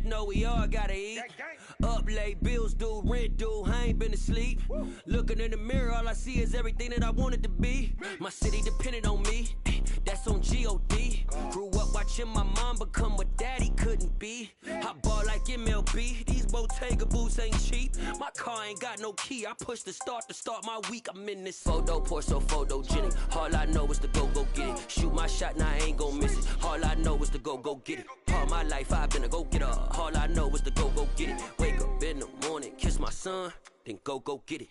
know we all gotta eat. Up late, bills due, rent due, I ain't been asleep. Looking in the mirror, all I see is everything that I wanted to be. My city depended on me, that's on G.O.D. Grew up watching my mom become what daddy couldn't be. I ball like MLB, these Bottega boots ain't cheap. My car ain't got no key, I push the start to start my week. I'm in this photo, pour so photogenic. All I know is to go get it. Shoot my shot, now I ain't gon' miss it. All I know is to go get it. All my life I've been a go-getter. All I know is to go get it. Wake up in the morning, kiss my son, then go get it.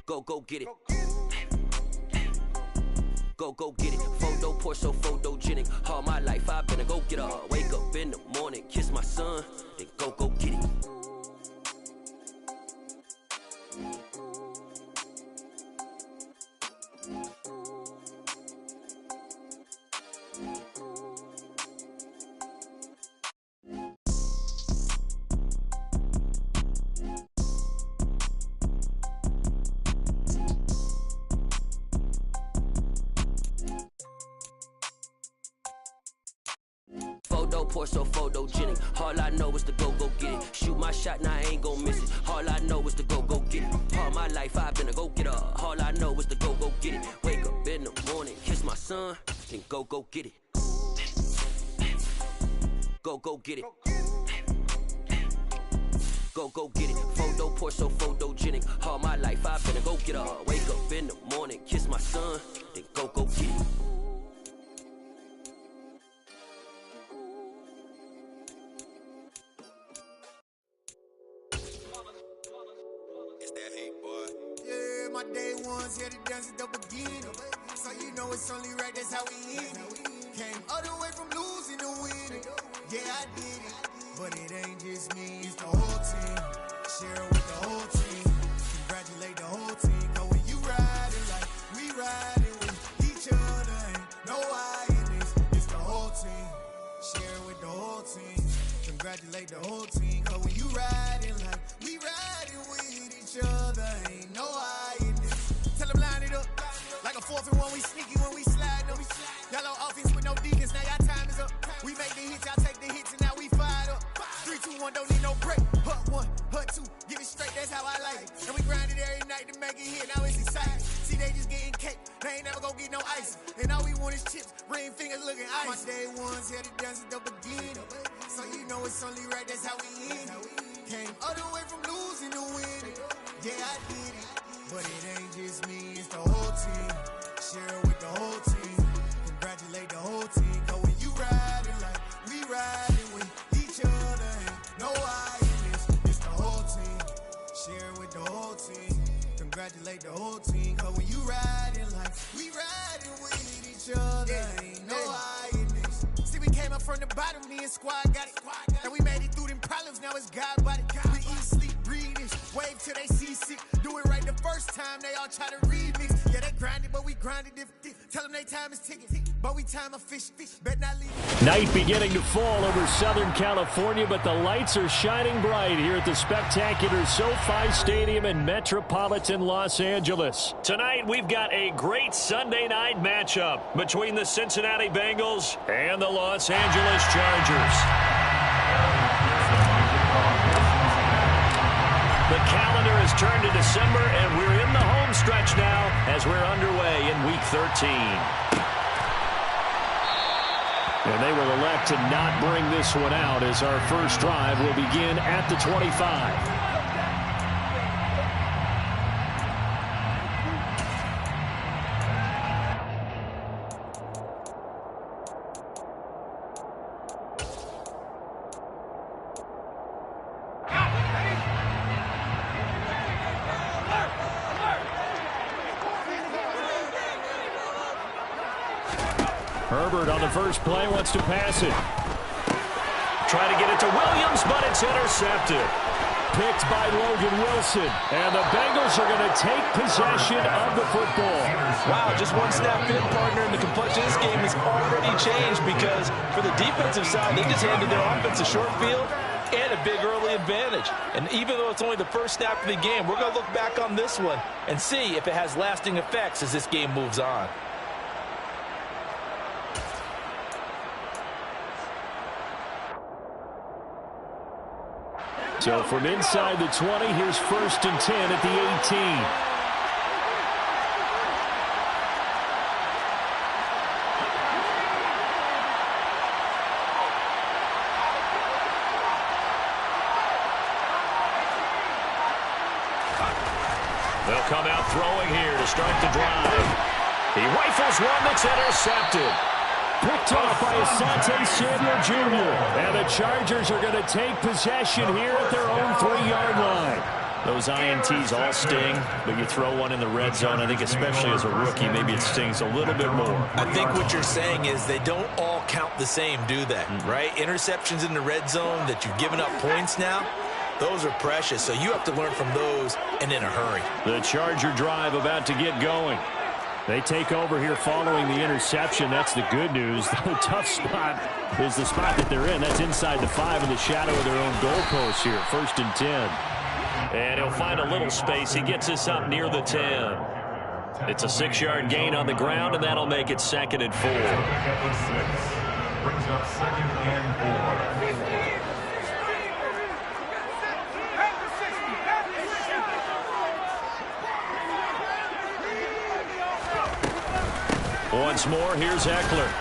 Go get it. Go get it. Photo, pour so photogenic. All my life I've been a go-getter. Wake up in the morning, kiss my son, then go get it. Pour so photogenic. All I know is to go get it. Shoot my shot, now I ain't gon' miss it. All I know is to go get it. All my life I've been a go-getter. All I know is to go get it. Wake up in the morning, kiss my son, then go get it. Go get it. Go get it. Photo, pour so photogenic. All my life I've been a go-getter. Wake up in the morning, kiss my son, then go get it. My day ones here to dance at the beginning. So you know it's only right, that's how we end it. Came all the way from losing to winning. Yeah, I did it. But it ain't just me, it's the whole team. Share it with the whole team. Congratulate the whole team. Cause when you riding like we riding with each other, ain't no I in this. It's the whole team. Share it with the whole team. Congratulate the whole team. Cause when you riding like we riding with each other, ain't no I in this. Tell them line it up. Like a 4th and 1, we sneaky when we slide them. Yellow offense with no defense, now y'all time is up. We make the hits, y'all take the hits, and now we fired up. 3, 2, 1, don't need no break. Hut 1, hut 2, give it straight, that's how I like it. And we grind it every night to make it hit, now it's exciting. See, they just getting cake, they ain't never gonna get no ice. And all we want is chips, ring fingers looking ice. My day ones here to dance at the beginning. So you know it's only right, that's how we end it. Came all the way from losing to winning. Yeah, I did it. But it ain't just me, it's the whole team. Share it with the whole team. Congratulate the whole team. Cause when you riding like we riding with each other, ain't no I in this. It's the whole team. Share it with the whole team. Congratulate the whole team. Cause when you riding like we riding with each other, ain't no I in this. See, we came up from the bottom, me and squad got it. And we made it through them problems, now it's God body. We eat, sleep, breathe this. Wave till they seasick. Do it right the first time, they all try to remix. Yeah, they grinded, but we grinded different. Tell them they time is ticking, but we time a fish. Bet not leave. Night beginning to fall over Southern California, but the lights are shining bright here at the spectacular SoFi Stadium in metropolitan Los Angeles. Tonight, we've got a great Sunday night matchup between the Cincinnati Bengals and the Los Angeles Chargers. The calendar has turned to December, and we're in the home stretch now as we're underway in Week 13. And they will elect to not bring this one out as our first drive will begin at the 25. Herbert on the first play wants to pass it. Try to get it to Williams, but it's intercepted. Picked by Logan Wilson. And the Bengals are going to take possession of the football. Wow, just one snap in, partner, and the complexion of this game has already changed because for the defensive side, they just handed their offense a short field and a big early advantage. And even though it's only the first snap of the game, we're going to look back on this one and see if it has lasting effects as this game moves on. So from inside the 20, here's 1st and 10 at the 18. They'll come out throwing here to start the drive. He rifles one that's intercepted. Picked off by Asante Samuel Jr. And the Chargers are going to take possession here at their own 3-yard line. Those INTs all sting, but you throw one in the red zone, I think especially as a rookie, maybe it stings a little bit more. I think what you're saying is they don't all count the same, do they? Right? Interceptions in the red zone that you've given up points now, those are precious, so you have to learn from those and in a hurry. The Charger drive about to get going. They take over here following the interception. That's the good news. The tough spot is the spot that they're in. That's inside the 5 in the shadow of their own goalpost here. 1st and 10. And he'll find a little space. He gets us up near the 10. It's a 6-yard gain on the ground, and that'll make it 2nd and 4. Brings up 2nd and 4. Once more, here's Eckler.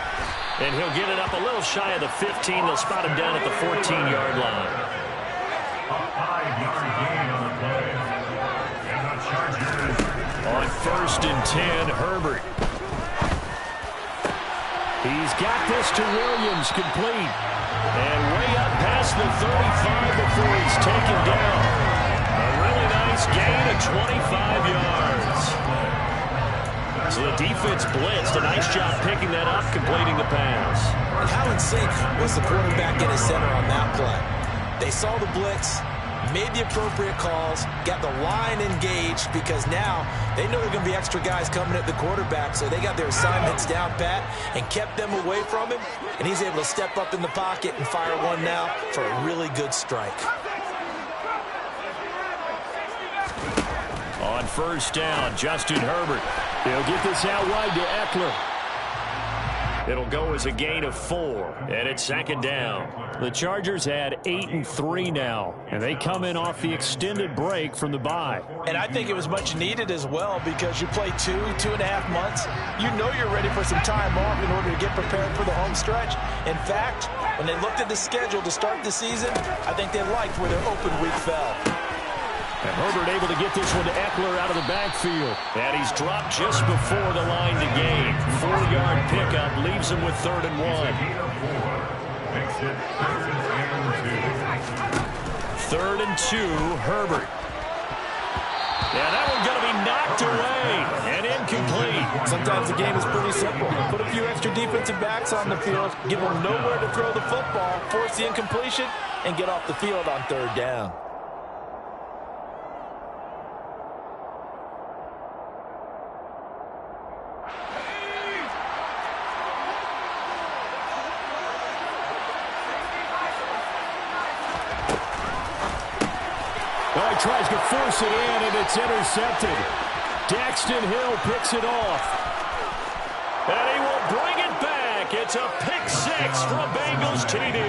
And he'll get it up a little shy of the 15. They'll spot him down at the 14-yard line. A 5-yard gain on the play. And the Chargers. On 1st and 10, Herbert. He's got this to Williams, complete. And way up past the 35 before he's taken down. A really nice gain of 25 yards. So the defense blitzed. A nice job picking that up, completing the pass. And how in sync was the quarterback in his center on that play? They saw the blitz, made the appropriate calls, got the line engaged because now they know there are going to be extra guys coming at the quarterback, so they got their assignments down pat and kept them away from him, and he's able to step up in the pocket and fire one now for a really good strike. On 1st down, Justin Herbert. He'll get this out wide to Eckler. It'll go as a gain of 4, and it's 2nd down. The Chargers had 8-3 now, and they come in off the extended break from the bye. And I think it was much needed as well because you play 2.5 months. You know you're ready for some time off in order to get prepared for the home stretch. In fact, when they looked at the schedule to start the season, I think they liked where their open week fell. And Herbert able to get this one to Eckler out of the backfield. And he's dropped just before the line to gain. 4-yard pickup leaves him with 3rd and 1. Makes it 3rd and 2. 3rd and 2, Herbert. Yeah, that one's going to be knocked away and incomplete. Sometimes the game is pretty simple. Put a few extra defensive backs on the field, give them nowhere to throw the football, force the incompletion, and get off the field on 3rd down. Well, he tries to force it in, and it's intercepted. Daxton Hill picks it off. And he will bring it back. It's a pick 6 from Bengals TD.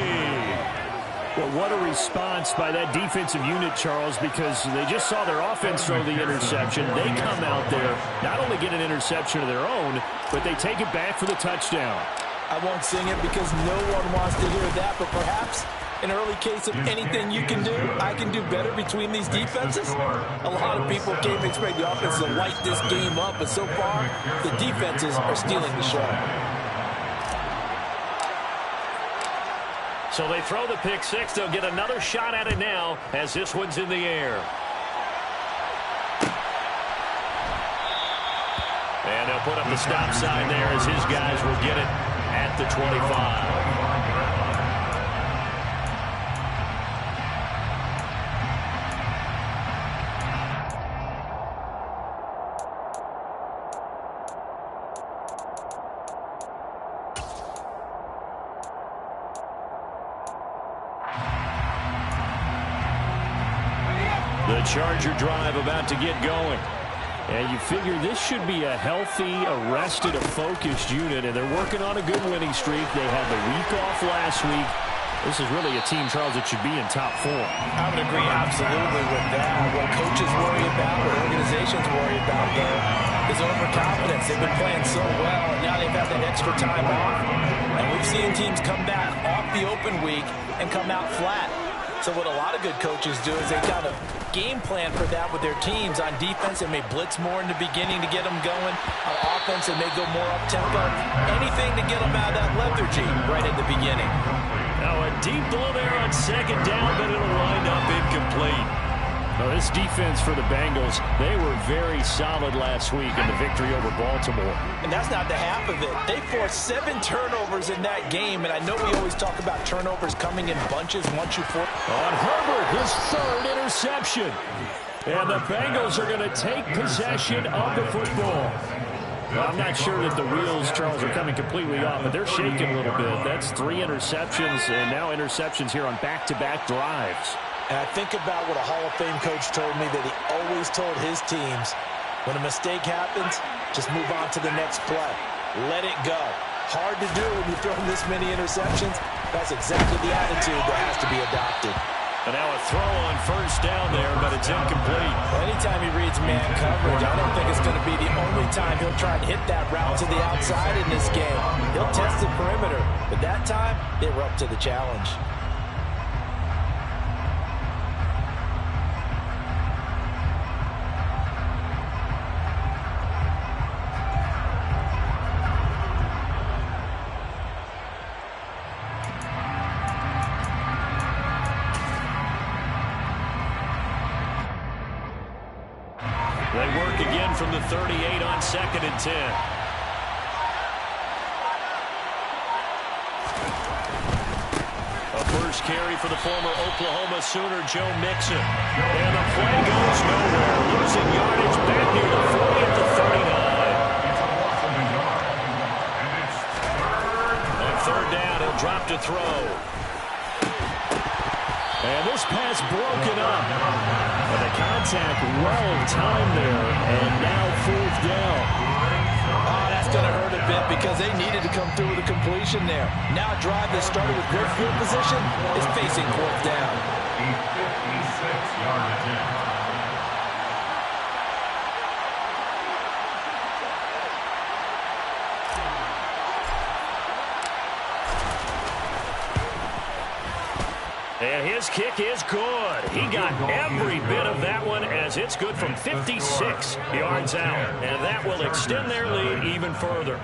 Well, what a response by that defensive unit, Charles, because they just saw their offense throw the interception. They come out there, not only get an interception of their own, but they take it back for the touchdown. I won't sing it because no one wants to hear that, but perhaps an early case of anything you can do, I can do better between these defenses. A lot of people came to expect the offense to light this game up, but so far, the defenses are stealing the show. So they throw the pick 6. They'll get another shot at it now as this one's in the air. And they'll put up the stop sign there as his guys will get it at the 25. The Charger drive about to get going. And you figure this should be a healthy, a rested, a focused unit, and they're working on a good winning streak. They had the week off last week. This is really a team, Charles, that should be in top 4. I would agree absolutely with that. What coaches worry about, what organizations worry about, though, is overconfidence. They've been playing so well, and now they've had that extra time off. And we've seen teams come back off the open week and come out flat. So what a lot of good coaches do is they kind of game plan for that with their teams. On defense, they may blitz more in the beginning to get them going. On offense, they may go more up-tempo. Anything to get them out of that lethargy right at the beginning. Now a deep ball there on second down, but it'll wind up incomplete. Now this defense for the Bengals, they were very solid last week in the victory over Baltimore. And that's not the half of it. They forced 7 turnovers in that game, and I know we always talk about turnovers coming in bunches once you force. On Herbert, his 3rd interception. And the Bengals are going to take possession of the football. Well, I'm not sure that the wheels, Charles, are coming completely off, but they're shaking a little bit. That's 3 interceptions, and now interceptions here on back-to-back drives. And I think about what a Hall of Fame coach told me that he always told his teams, when a mistake happens, just move on to the next play. Let it go. Hard to do when you throw this many interceptions. That's exactly the attitude that has to be adopted. And now a throw on first down there, but it's incomplete. Anytime he reads man coverage, I don't think it's going to be the only time he'll try and hit that route to the outside in this game. He'll test the perimeter, but that time, they were up to the challenge. They work again from the 38 on 2nd and 10. A first carry for the former Oklahoma Sooner, Joe Mixon. And the play goes nowhere. Losing yardage back near the 40 at the 39. On 3rd down, he'll drop to throw. And this pass broken up. And the contact well timed there. And now 4th down. Oh, that's going to hurt a bit because they needed to come through with a completion there. Now a drive that started with great field position is facing 4th down. A 56-yard attempt. And his kick is good. He got every bit of that one as it's good from 56 yards out. And that will extend their lead even further.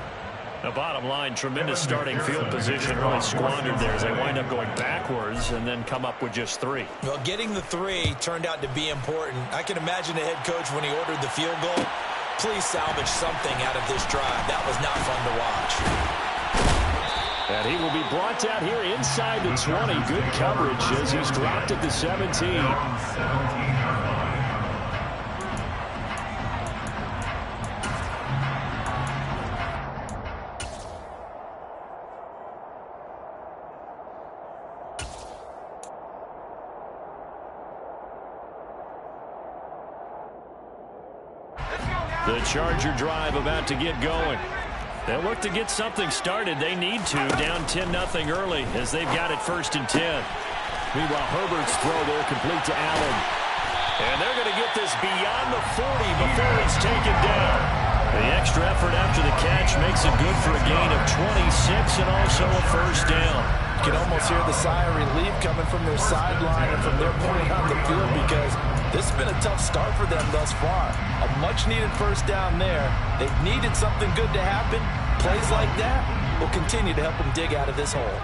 The bottom line, tremendous starting field position really squandered there as they wind up going backwards and then come up with just 3. Well, getting the 3 turned out to be important. I can imagine the head coach when he ordered the field goal. Please salvage something out of this drive. That was not fun to watch. And he will be brought down here inside the 20. Good coverage as he's dropped at the 17. The Charger drive about to get going. They'll look to get something started. They need to, down 10-0 early as they've got it 1st and 10. Meanwhile, Herbert's throw there complete to Allen. And they're going to get this beyond the 40 before it's taken down. The extra effort after the catch makes it good for a gain of 26 and also a 1st down. You can almost hear the sigh of relief coming from their sideline and from their point on the field because this has been a tough start for them thus far. A much-needed 1st down there. They've needed something good to happen. Plays like that will continue to help them dig out of this hole.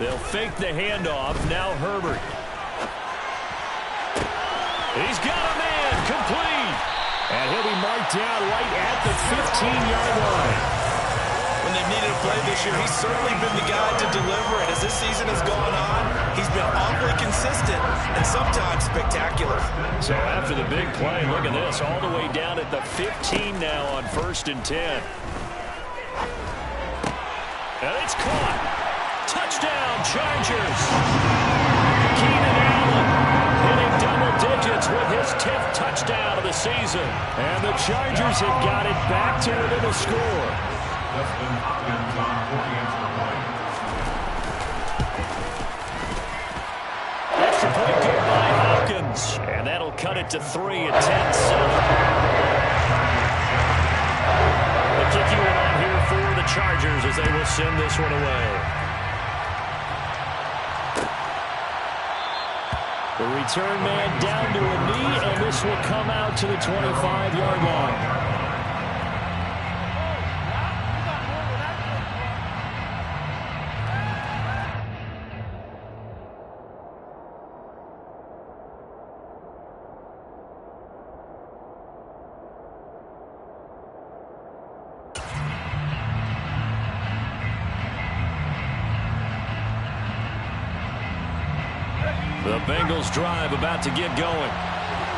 They'll fake the handoff. Now Herbert. He's got a man complete. And he'll be marked down right at the 15-yard line. When they needed a play this year, he's certainly been the guy to deliver it. As this season has gone on, he's been awfully consistent and sometimes spectacular. So after the big play, look at this, all the way down at the 15 now on 1st and 10. And it's caught. Touchdown, Chargers. Keenan Allen hitting double digits with his 10th touchdown of the season. And the Chargers have got it back to within a score. Justin Hopkins on 40 extra point. cut it to 3 at 10-7. The kick unit on here for the Chargers as they will send this one away. The return man down to a knee, and this will come out to the 25-yard line. The Bengals drive about to get going.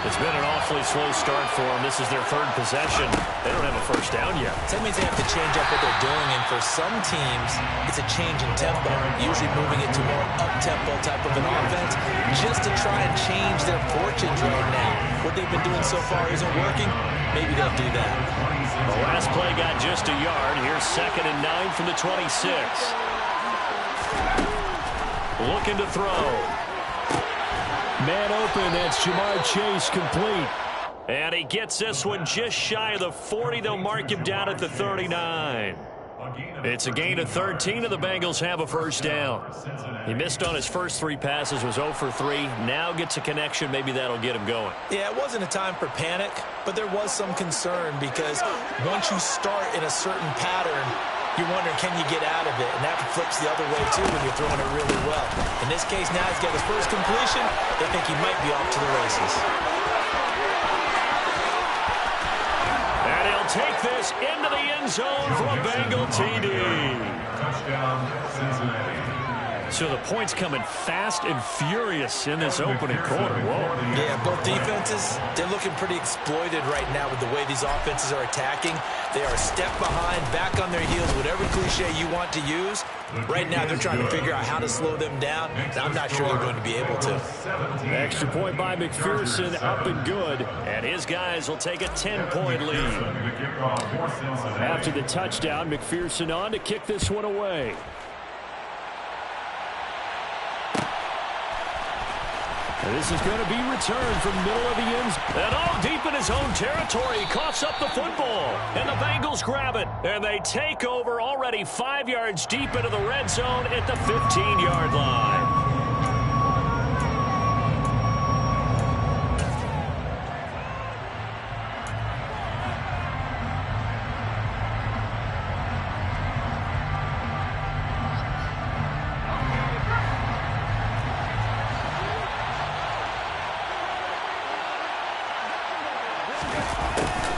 It's been an awfully slow start for them. This is their third possession. They don't have a first down yet. That means they have to change up what they're doing, and for some teams, it's a change in tempo, usually moving it to more up-tempo type of an offense, just to try and change their fortunes right now. What they've been doing so far isn't working. Maybe they'll do that. The last play got just a yard. Here's 2nd and 9 from the 26. Looking to throw. Man open, that's Ja'Marr Chase, complete. And he gets this one just shy of the 40. They'll mark him down at the 39. It's a gain of 13, and the Bengals have a first down. He missed on his first 3 passes, was 0 for 3. Now gets a connection. Maybe that'll get him going. Yeah, it wasn't a time for panic, but there was some concern because once you start in a certain pattern, you're wondering, can you get out of it? And that flips the other way, too, when you're throwing it really well. In this case, now he's got his first completion. They think he might be off to the races. And he'll take this into the end zone for a Bengal TD. Touchdown, Cincinnati. So the points coming fast and furious in this opening quarter. Whoa. Yeah, both defenses, they're looking pretty exploited right now with the way these offenses are attacking. They are a step behind, back on their heels, whatever cliche you want to use. Right now, they're trying to figure out how to slow them down, and I'm not sure they're going to be able to. Extra point by McPherson, up and good. And his guys will take a 10-point lead. After the touchdown, McPherson on to kick this one away. And this is going to be returned from the middle of the end zone. And deep in his own territory, he coughs up the football. And the Bengals grab it. And they take over already 5 yards deep into the red zone at the 15-yard line.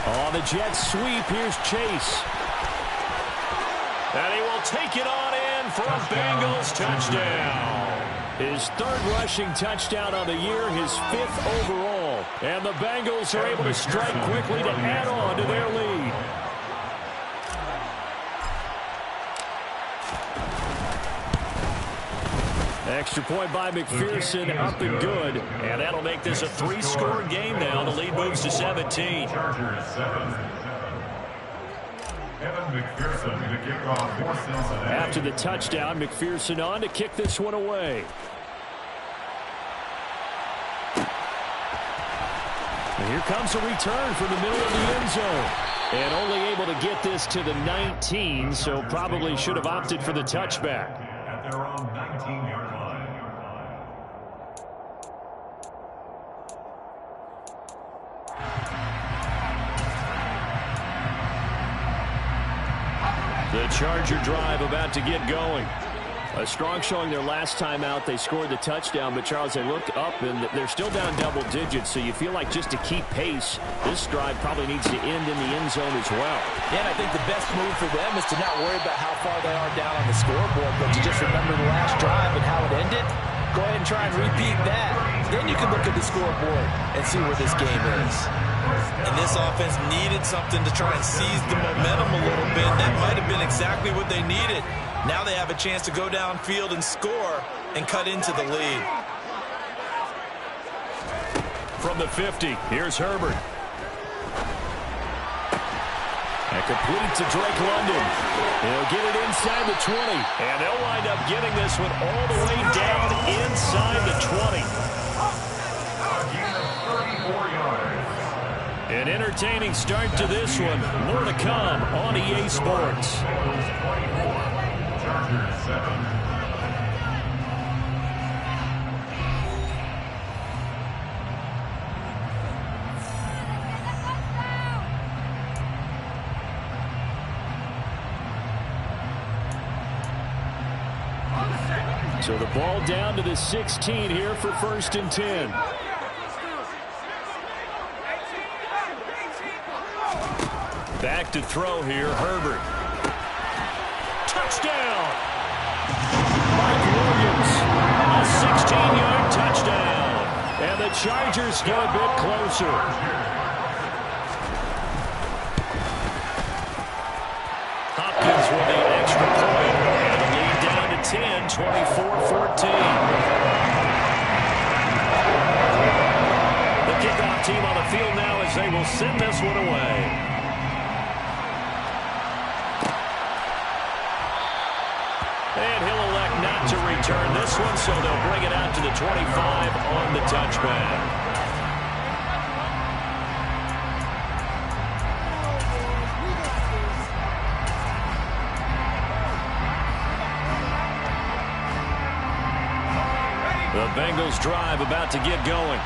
On the jet sweep, here's Chase. And he will take it on in for a Bengals touchdown. His 3rd rushing touchdown on the year, his 5th overall. And the Bengals are able to strike quickly to add on to their lead. Extra point by McPherson, up and good. And that'll make this a 3-score game now. The lead moves to 17. Chargers 7. Evan McPherson to kick off for Cincinnati. After the touchdown, McPherson on to kick this one away. And here comes a return from the middle of the end zone. And only able to get this to the 19, so probably should have opted for the touchback. At their own 19-yard line. The Charger drive about to get going. A strong showing their last time out. They scored the touchdown, but Charles, they look up and they're still down double digits, so you feel like just to keep pace, this drive probably needs to end in the end zone as well. Yeah, and I think the best move for them is to not worry about how far they are down on the scoreboard, but to just remember the last drive and how it ended. Go ahead and try and repeat that. Then you can look at the scoreboard and see where this game is. And this offense needed something to try and seize the momentum a little bit. That might have been exactly what they needed. Now they have a chance to go downfield and score and cut into the lead. From the 50, here's Herbert. And complete to Drake London. He'll get it inside the 20. And they'll wind up getting this one all the way down inside the 20. 4 yards. An entertaining start to this one. More to come on EA Sports. Bengals 24, Chargers 7. So the ball down to the 16 here for 1st and 10. Back to throw here, Herbert. Touchdown! Mike Williams, a 16-yard touchdown. And the Chargers get a bit closer. Hopkins with the extra point. And the lead down to 10, 24-14. The kickoff team on the field now as they will send this one away. And he'll elect not to return this one, so they'll bring it out to the 25 on the touchback. The Bengals drive about to get going.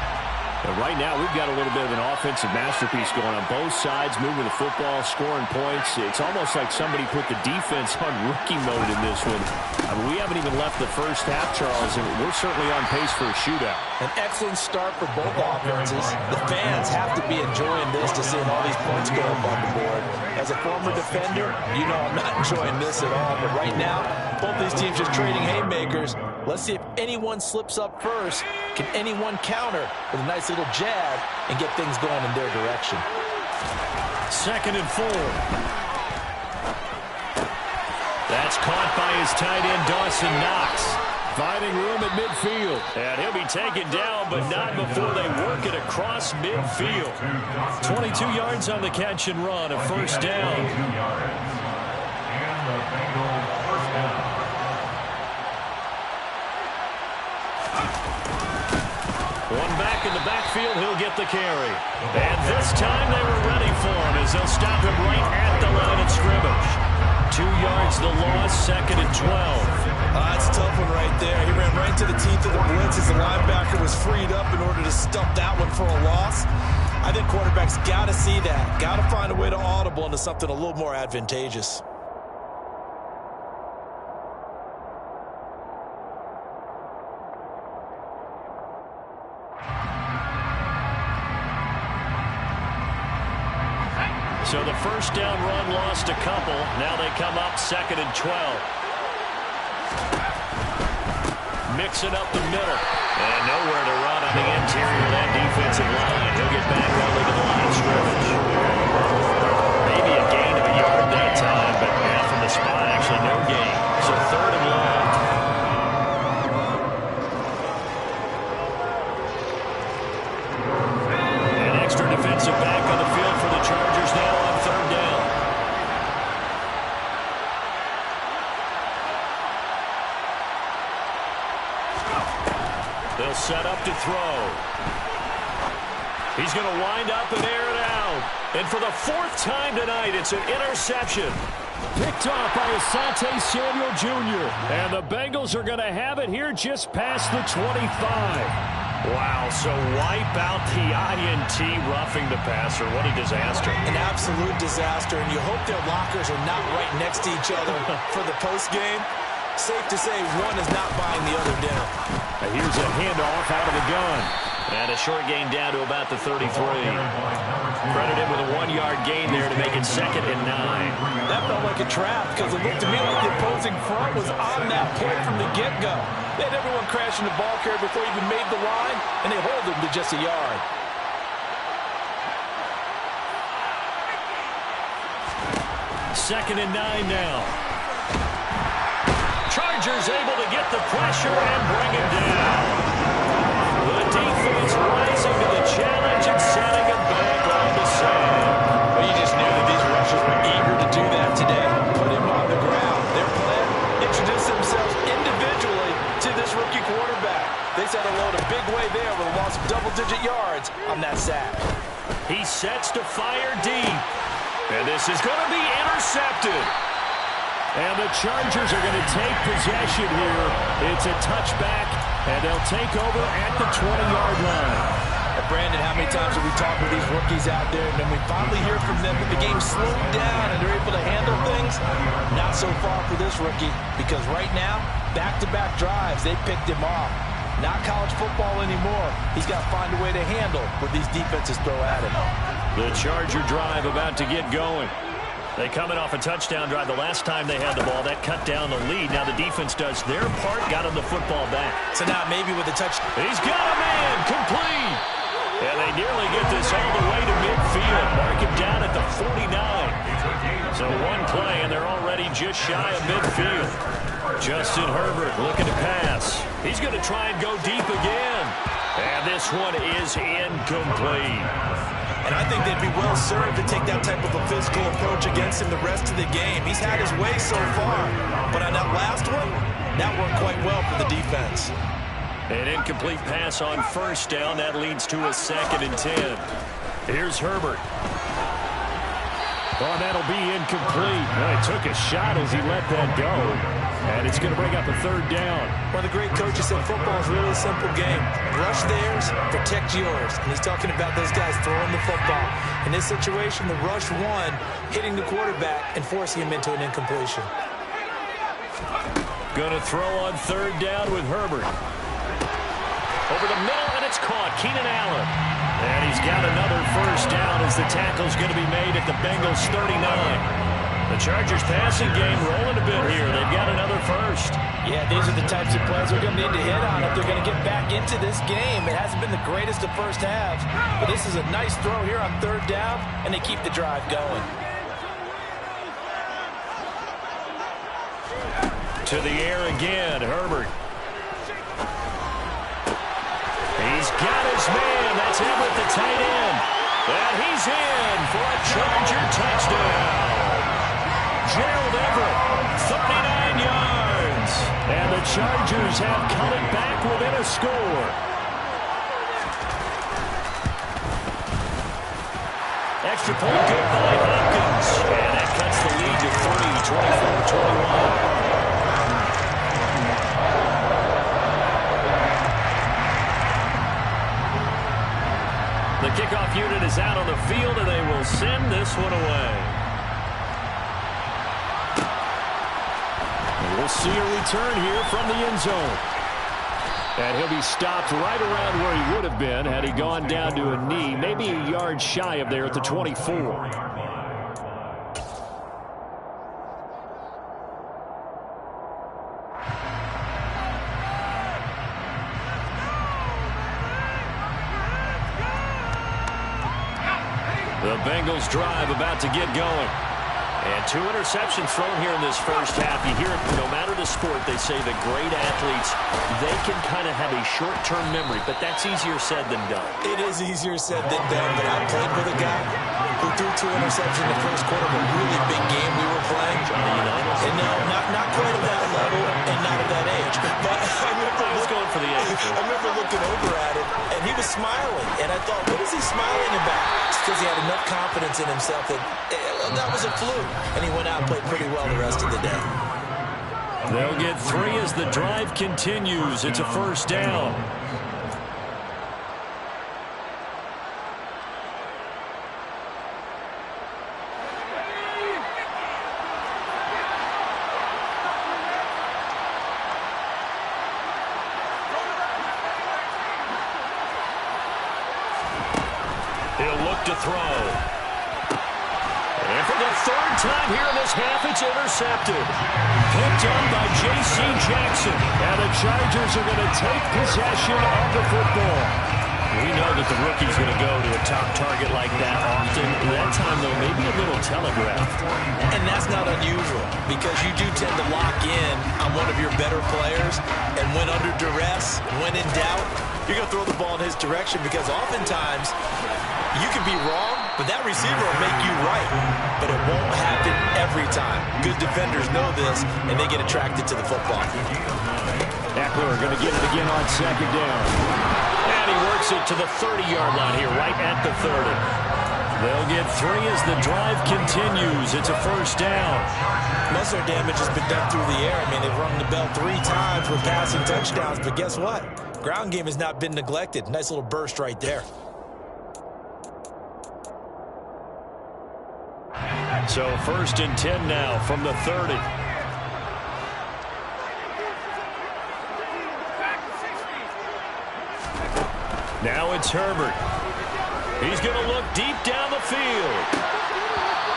And right now, we've got a little bit of an offensive masterpiece going on both sides, moving the football, scoring points. It's almost like somebody put the defense on rookie mode in this one. I mean, we haven't even left the first half, Charles, and we're certainly on pace for a shootout. An excellent start for both offenses. The fans have to be enjoying this to see all these points go up on the board. As a former defender, you know I'm not enjoying this at all. But right now, both these teams just trading haymakers. Let's see if anyone slips up first. Can anyone counter with a nice little jab and get things going in their direction? 2nd and 4. That's caught by his tight end, Dawson Knox. Finding room at midfield. And he'll be taken down, but not before they work it across midfield. 22 yards on the catch and run, a 1st down. 2 yards. And the Bengals 1st down. One back in the backfield, he'll get the carry. And this time they were ready for him as they'll stop him right at the line of scrimmage. 2 yards the loss, 2nd and 12. That's a tough one right there. He ran right to the teeth of the blitz as the linebacker was freed up in order to stuff that one for a loss. I think quarterbacks got to see that. Got to find a way to audible into something a little more advantageous. So the 1st down run lost a couple. Now they come up 2nd and 12. Mixing up the middle. And nowhere to run on the interior of that defensive line. He'll get back only to the line of scrimmage. Maybe a gain of a yard that time, but from the spot, actually no gain. So 3rd and long. An extra defensive back on the field for the Chargers now on 3rd down. They'll set up to throw. He's going to wind up and air it out. And for the 4th time tonight, it's an interception. Picked off by Asante Samuel Jr. And the Bengals are going to have it here just past the 25. Wow, so wipe out the INT roughing the passer. What a disaster. An absolute disaster, and you hope their lockers are not right next to each other for the postgame. Safe to say one is not buying the other dinner. And here's a handoff out of the gun. And a short gain down to about the 33. Credited with a 1-yard gain there to make it 2nd and 9. That felt like a trap because it looked to me like the opposing front was on that point from the get-go. They had everyone crashing the ball carrier before he even made the line, and they hold him to just a yard. Second and 9 now. Chargers able to get the pressure and bring him down. The defense rising to the challenge and setting him back on the sand. Well, you just knew that these rushers were eager to do that today. Put him on the ground. Their plan, introduce themselves individually to this rookie quarterback. They said, set a load a big way there with a loss of double-digit yards on that sack. He sets to fire deep. And this is going to be intercepted. And the Chargers are going to take possession here. It's a touchback, and they'll take over at the 20-yard line. Brandon, how many times have we talked with these rookies out there, and then we finally hear from them that the game slowed down and they're able to handle things? Not so far for this rookie, because right now, back-to-back drives, they picked him off. Not college football anymore. He's got to find a way to handle what these defenses throw at him. The Charger drive about to get going. They coming off a touchdown drive the last time they had the ball. That cut down the lead. Now the defense does their part, got him the football back. So now maybe with a touchdown. He's got a man, complete. And they nearly get this all the way to midfield. Mark him down at the 49. So one play, and they're already just shy of midfield. Justin Herbert looking to pass. He's going to try and go deep again. And this one is incomplete. And I think they'd be well served to take that type of a physical approach against him the rest of the game. He's had his way so far. But on that last one, that worked quite well for the defense. An incomplete pass on first down. That leads to a 2nd and 10. Here's Herbert. Oh, that'll be incomplete. Well, he took a shot as he let that go. And it's going to bring up a 3rd down. One of the great coaches said football is really a simple game. Rush theirs, protect yours. And he's talking about those guys throwing the football. In this situation, the rush one, hitting the quarterback and forcing him into an incompletion. Going to throw on 3rd down with Herbert. Over the middle, and it's caught. Keenan Allen. And he's got another 1st down as the tackle's going to be made at the Bengals 39. The Chargers passing game rolling a bit here. They've got another 1st. Yeah, these are the types of plays they're going to need to hit on if they're going to get back into this game. It hasn't been the greatest of first halves, but this is a nice throw here on 3rd down, and they keep the drive going. To the air again, Herbert. He's got his man. That's Everett, the tight end. And he's in for a Charger touchdown. Gerald Everett, 39 yards. And the Chargers have cut it back within a score. Extra point good by Hopkins. And that cuts the lead to 24-21. The kickoff unit is out on the field, and they will send this one away. We'll see a return here from the end zone. And he'll be stopped right around where he would have been had he gone down to a knee, maybe a yard shy of there at the 24. The Bengals drive about to get going. And 2 interceptions thrown here in this first half. You hear it, no matter the sport, they say the great athletes, they can kind of have a short-term memory, but that's easier said than done. It is easier said than done, but I played with a guy who threw 2 interceptions in the first quarter of a really big game we were playing. And no, not quite at that level and not at that age. But I was going for the age. I remember looking over at him, and he was smiling. And I thought, what is he smiling about? It's because he had enough confidence in himself that was a fluke. And he went out and played pretty well the rest of the day. They'll get 3 as the drive continues. It's a 1st down. He'll look to throw. And for the 3rd time here in this half, it's intercepted. Picked up by J.C. Jackson. And the Chargers are going to take possession of the football. We know that the rookie's going to go to a top target like that often. That time, though, maybe a little telegraphed. And that's not unusual because you do tend to lock in on one of your better players. And when under duress, when in doubt, you're going to throw the ball in his direction because oftentimes you can be wrong, but that receiver will make you right. But it won't happen every time. Good defenders know this, and they get attracted to the football. At Cooper going to get it again on second down. And he works it to the 30-yard line here, right at the 30. They'll get 3 as the drive continues. It's a first down. Most of their damage has been done through the air. I mean, they've rung the bell 3 times with passing touchdowns, but guess what? Ground game has not been neglected. Nice little burst right there. So first and 10 now from the 30. Now it's Herbert. He's going to look deep down the field.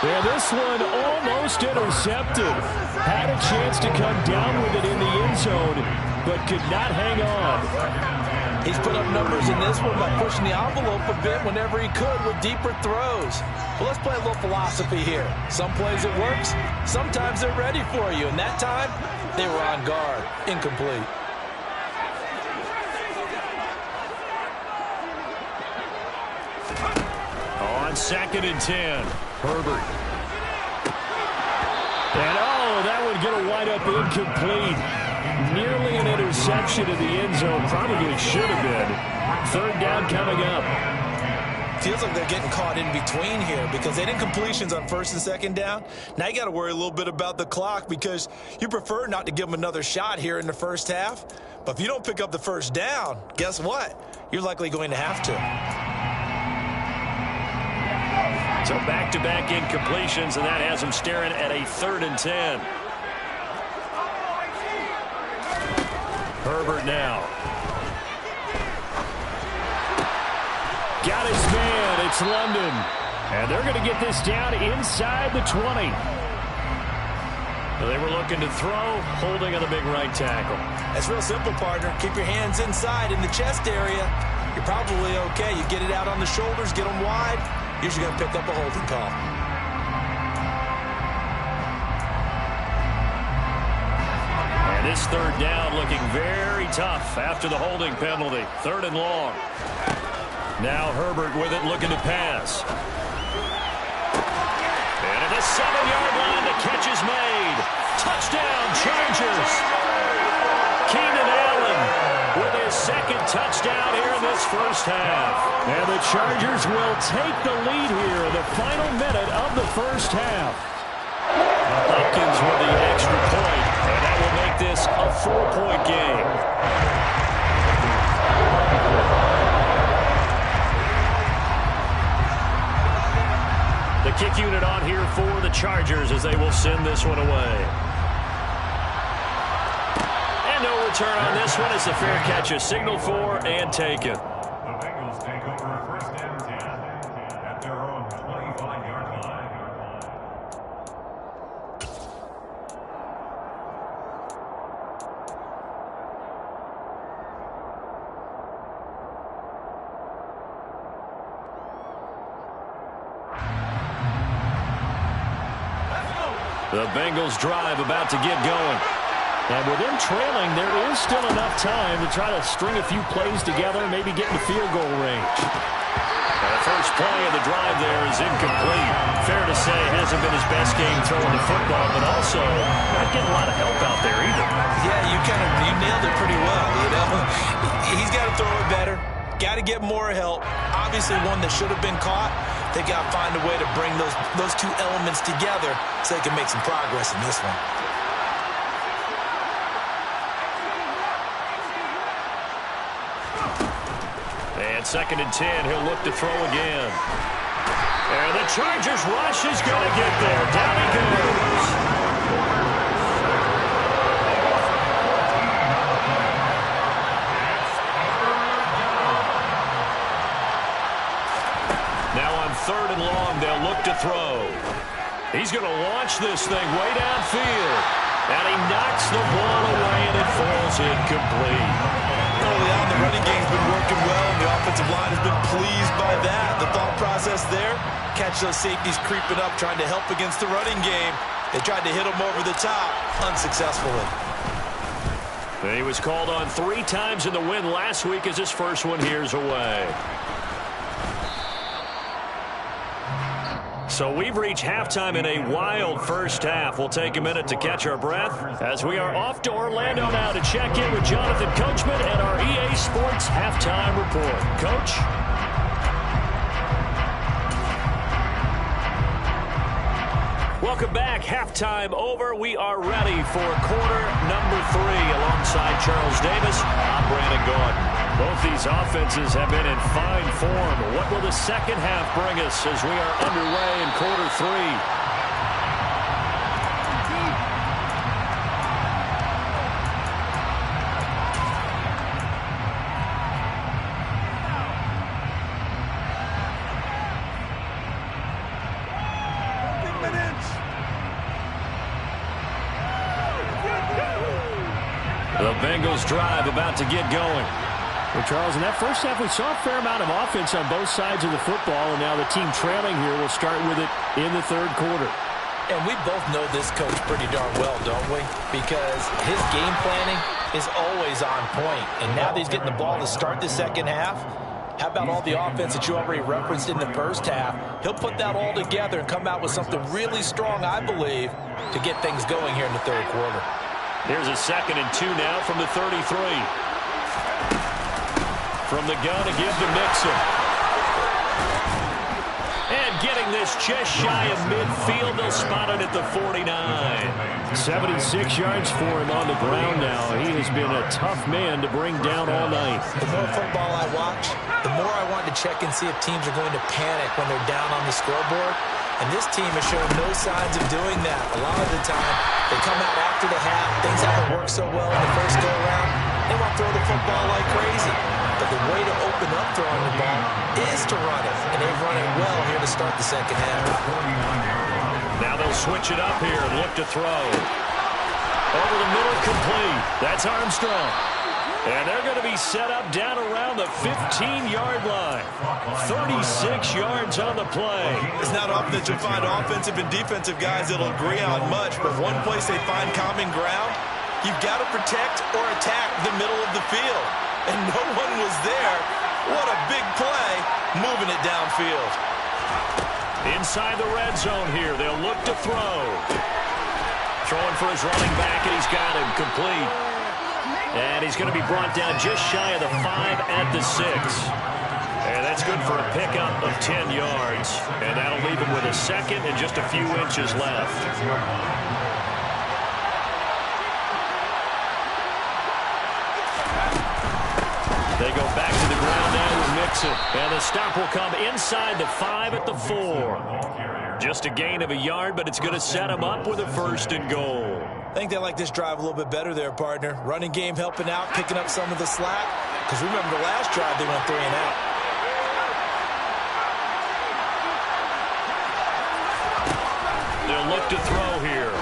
Yeah, this one almost intercepted. Had a chance to come down with it in the end zone, but could not hang on. He's put up numbers in this one by pushing the envelope a bit whenever he could with deeper throws. Well, let's play a little philosophy here. Some plays it works. Sometimes they're ready for you. And that time, they were on guard. Incomplete. On second and 10, Herbert. And that would get a wind up incomplete. Nearly an interception in the end zone. Probably should have been. Third down coming up. Feels like they're getting caught in between here because they didn't completions on first and second down. Now you got to worry a little bit about the clock because you prefer not to give them another shot here in the first half. But if you don't pick up the first down, guess what? You're likely going to have to. So back-to-back incompletions, and that has them staring at a 3rd and 10. Herbert now. Got his man. It's London. And they're going to get this down inside the 20. They were looking to throw, holding on the big right tackle. That's real simple, partner. Keep your hands inside in the chest area. You're probably okay. You get it out on the shoulders, get them wide. Usually going to pick up a holding call. And this third down looking very tough after the holding penalty. 3rd and long. Now Herbert with it, looking to pass. And at the 7-yard line, the catch is made. Touchdown, Chargers. Keenan Allen with his 2nd touchdown here in this first half. And the Chargers will take the lead here in the final minute of the first half. Hopkins with the extra point, and that will make this a 4-point game. The kick unit on here for the Chargers as they will send this one away. And no return on this one as the fair catch is signaled for and taken. The Bengals take over first and 10 at their own 25-yard line. The Bengals drive about to get going. And with them trailing, there is still enough time to try to string a few plays together, maybe get in the field goal range. And the first play of the drive there is incomplete. Fair to say, hasn't been his best game throwing the football, but also not getting a lot of help out there either. Yeah, you nailed it pretty well, you know. He's got to throw it better. Got to get more help. Obviously one that should have been caught. They got to find a way to bring those two elements together so they can make some progress in this one. And 2nd and 10, he'll look to throw again. And the Chargers rush is going to get there. Down he goes. Now on 3rd and long, they'll look to throw. He's going to launch this thing way downfield. And he knocks the ball away, and it falls incomplete. Early on, the running game's been working well, and the offensive line has been pleased by that. The thought process there, catch those safeties creeping up, trying to help against the running game. They tried to hit him over the top, unsuccessfully. He was called on 3 times in the win last week as his first one here's away. So we've reached halftime in a wild first half. We'll take a minute to catch our breath as we are off to Orlando now to check in with Jonathan Coachman and our EA Sports Halftime Report. Coach? Welcome back. Halftime over. We are ready for quarter number 3 alongside Charles Davis. I'm Brandon Gaudin. Both these offenses have been in fine form. What will the second half bring us as we are underway in quarter 3? The Bengals drive about to get going. Well, Charles, in that first half, we saw a fair amount of offense on both sides of the football, and now the team trailing here will start with it in the third quarter. And we both know this coach pretty darn well, don't we? Because his game planning is always on point. And now that he's getting the ball to start the second half, how about all the offense that you already referenced in the first half? He'll put that all together and come out with something really strong, I believe, to get things going here in the third quarter. Here's a 2nd and 2 now from the 33. From the gun again to Mixon. And getting this just shy of midfield. They'll spot it at the 49. 76 yards for him on the ground now. He has been a tough man to bring down all night. The more football I watch, the more I want to check and see if teams are going to panic when they're down on the scoreboard. And this team has shown no signs of doing that. A lot of the time, they come out after the half. Things haven't worked so well in the first go-around. They want to throw the football like crazy. But the way to open up throwing the ball is to run it. And they've run it well here to start the second half. Now they'll switch it up here and look to throw. Over the middle, complete. That's Armstrong. And they're going to be set up down around the 15-yard line. 36 yards on the play. It's not often that you'll find offensive and defensive guys that'll agree on much, but one place they find common ground, you've got to protect or attack the middle of the field. And no one was there. What a big play, moving it downfield. Inside the red zone here, they'll look to throw. Throwing for his running back, and he's got him complete. And he's going to be brought down just shy of the 5 at the 6. And that's good for a pickup of 10 yards. And that'll leave him with a 2nd and just a few inches left. They go back to the ground now with Mixon. And the stop will come inside the 5 at the 4. Just a gain of a yard, but it's going to set him up with a 1st and goal. I think they like this drive a little bit better there, partner. Running game helping out, picking up some of the slack. Because remember the last drive, they went 3 and out. They'll look to throw here.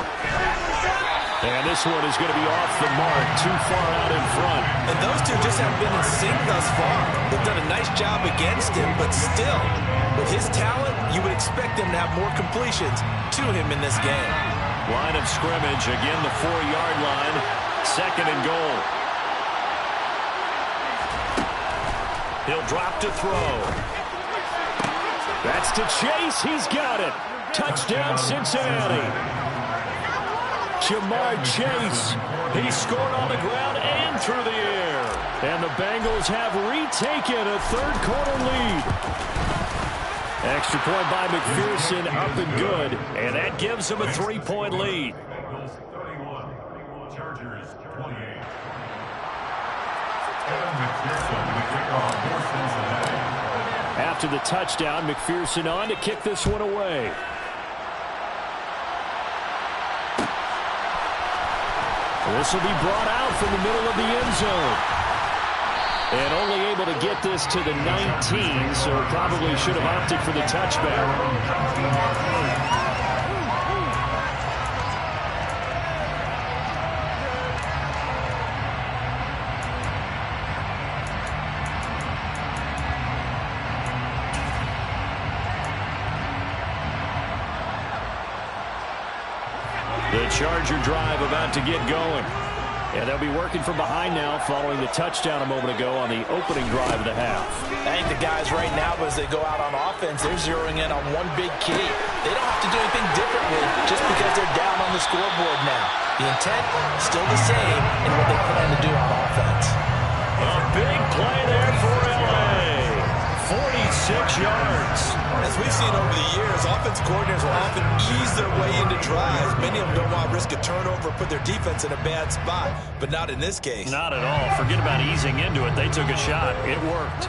And this one is going to be off the mark, too far out in front. And those two just haven't been in sync thus far. They've done a nice job against him, but still, with his talent, you would expect him to have more completions to him in this game. Line of scrimmage, again the 4-yard line, 2nd and goal. He'll drop to throw. That's to Chase, he's got it. Touchdown Cincinnati. Jamar Chase, he scored on the ground and through the air. And the Bengals have retaken a third-quarter lead. Extra point by McPherson, up and good. And that gives them a 3-point lead. Bengals 31, Chargers 28. After the touchdown, McPherson on to kick this one away. This will be brought out from the middle of the end zone. And only able to get this to the 19, so probably should have opted for the touchback. The Charger drive about to get going. And they'll be working from behind now following the touchdown a moment ago on the opening drive of the half. I think the guys right now, as they go out on offense, they're zeroing in on one big key. They don't have to do anything differently just because they're down on the scoreboard now. The intent still the same in what they plan to do on offense. A big play there for L.A. 46 yards. As we've seen over the years, offensive coordinators will often ease their way into drives. Many of them don't want to risk a turnover, put their defense in a bad spot, but not in this case. Not at all. Forget about easing into it. They took a shot. It worked.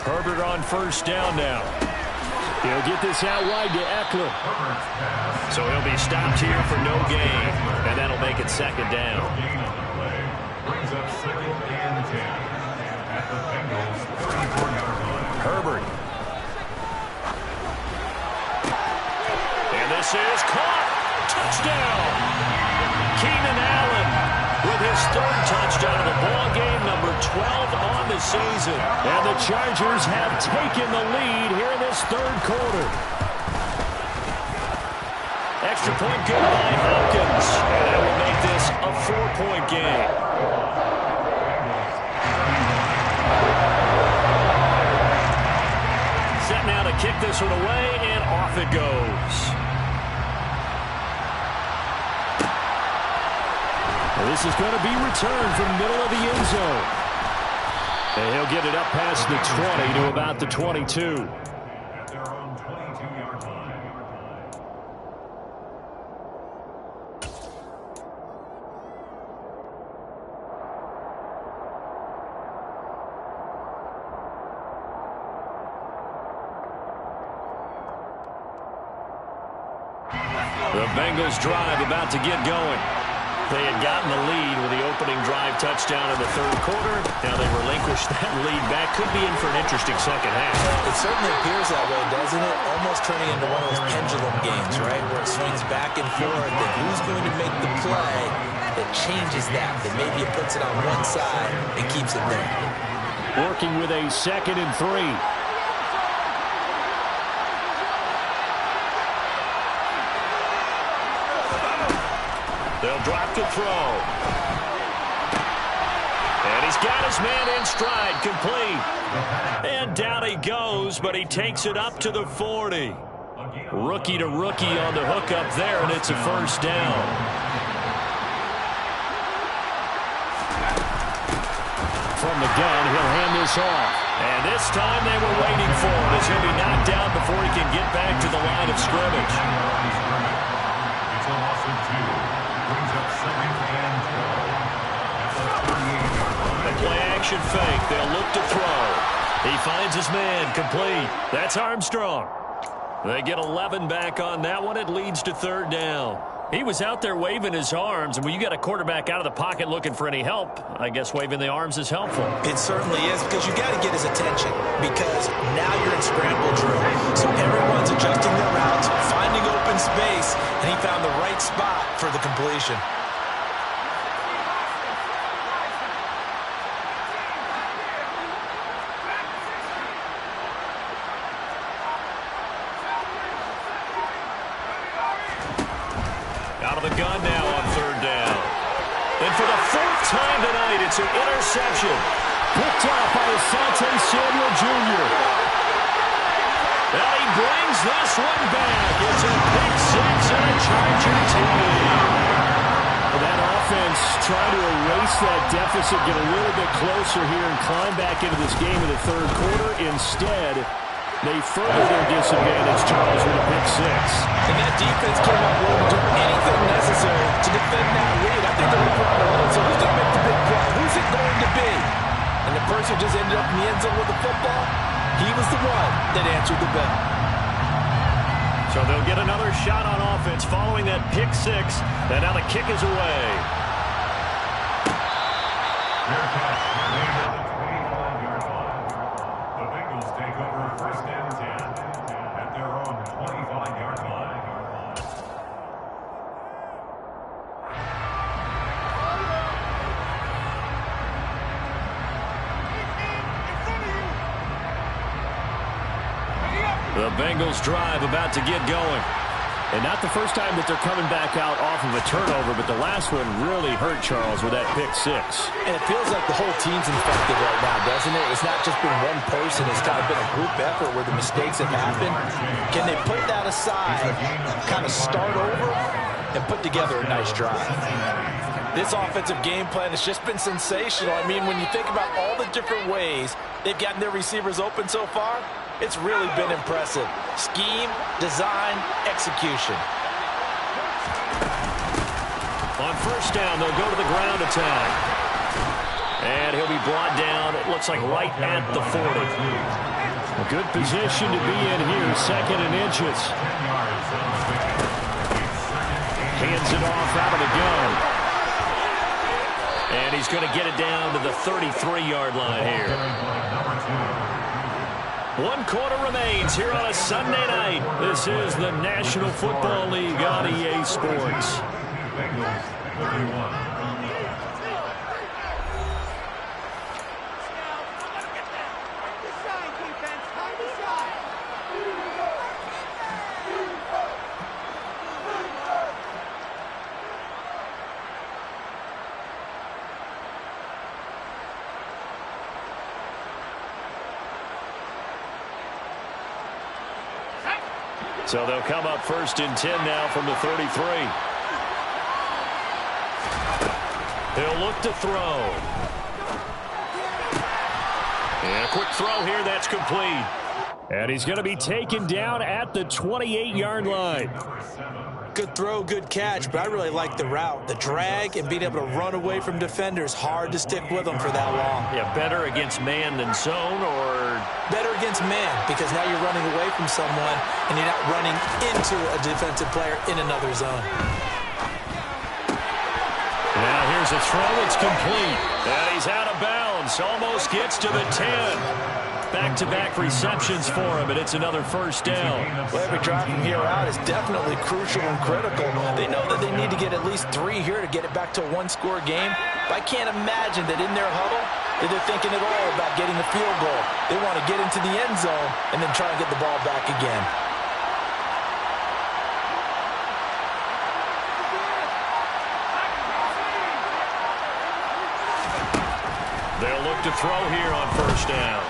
Herbert on first down now. He'll get this out wide to Eckler. So he'll be stopped here for no gain, and that'll make it second down. Brings up 2nd and 10 at the Bengals 34-yard line. Herbert. And this is caught. Touchdown. Keenan Allen with his 3rd touchdown of the ball game, number 12 on the season. And the Chargers have taken the lead here in this 3rd quarter. Extra point good by Hopkins. And that will make this a 4-point game. Set now to kick this one away, and off it goes. Well, this is going to be returned from the middle of the end zone. And he'll get it up past the 20 to about the 22. At their own 22-yard line. The Bengals drive about to get going. They had gotten the lead with the opening drive touchdown in the 3rd quarter. Now they relinquish that lead back. Could be in for an interesting second half. It certainly appears that way, doesn't it? Almost turning into one of those pendulum games, right, where it swings back and forth, and who's going to make the play that changes that maybe it puts it on one side and keeps it there. Working with a 2nd and 3. They'll drop to throw. And he's got his man in stride, complete. And down he goes, but he takes it up to the 40. Rookie to rookie on the hook up there, and it's a first down. From the gun, he'll hand this off. And this time they were waiting for him as he'll be knocked down before he can get back to the line of scrimmage. It's a loss of 2. Brings up 2nd and 12 at the 38-yard line. A play action fake. They'll look to throw. He finds his man, complete. That's Armstrong. They get 11 back on that one. It leads to 3rd down. He was out there waving his arms, and when you got a quarterback out of the pocket looking for any help, I guess waving the arms is helpful. It certainly is, because you got to get his attention, because now you're in scramble drill. So everyone's adjusting their routes, finding open space, and he found the right spot for the completion. Out of the gun now on 3rd down. And for the 4th time tonight, it's an interception. Picked off by Asante Samuel Jr. And he brings this one back. It's a pick 6 and a Charger team. That offense trying to erase that deficit, get a little bit closer here and climb back into this game in the 3rd quarter. Instead, they further their disadvantage, Charles, with a pick 6. And that defense came out willing to do anything necessary to defend that lead. I think they're looking around the red zone who's going to make the big play. Who's it going to be? And the person who just ended up in the end zone with the football, he was the one that answered the bell. So they'll get another shot on offense following that pick 6. And now the kick is away. Fair catch. Made at the 25-yard line. The Bengals take over 1st and 10 at their own 25-yard line. The Bengals drive about to get going. And not the first time that they're coming back out off of a turnover, but the last one really hurt Charles with that pick six. And it feels like the whole team's infected right now, doesn't it? It's not just been one person. It's kind of been a group effort where the mistakes have happened. Can they put that aside, kind of start over, and put together a nice drive? This offensive game plan has just been sensational. I mean, when you think about all the different ways they've gotten their receivers open so far, it's really been impressive. Scheme, design, execution. On first down, they'll go to the ground attack. And he'll be brought down, it looks like right at the 40. A good position to be in here, 2nd and inches. Hands it off out of the gun. And he's going to get it down to the 33-yard line here. 1 quarter remains here on a Sunday night. This is the National Football League on EA Sports. So they'll come up 1st and 10 now from the 33. He'll look to throw. And a quick throw here, that's complete. And he's going to be taken down at the 28-yard line. Good throw, good catch, but I really like the route. The drag and being able to run away from defenders, hard to stick with them for that long. Yeah, better against man than zone, or? Better against man, because now you're running away from someone and you're not running into a defensive player in another zone. Now here's a throw, it's complete. And he's out of bounds, almost gets to the 10. Back-to-back receptions for him, and it's another first down. Well, every drive from here out is definitely crucial and critical. They know that they need to get at least 3 here to get it back to a one-score game. But I can't imagine that in their huddle that they're thinking at all about getting a field goal. They want to get into the end zone and then try and get the ball back again. They'll look to throw here on first down.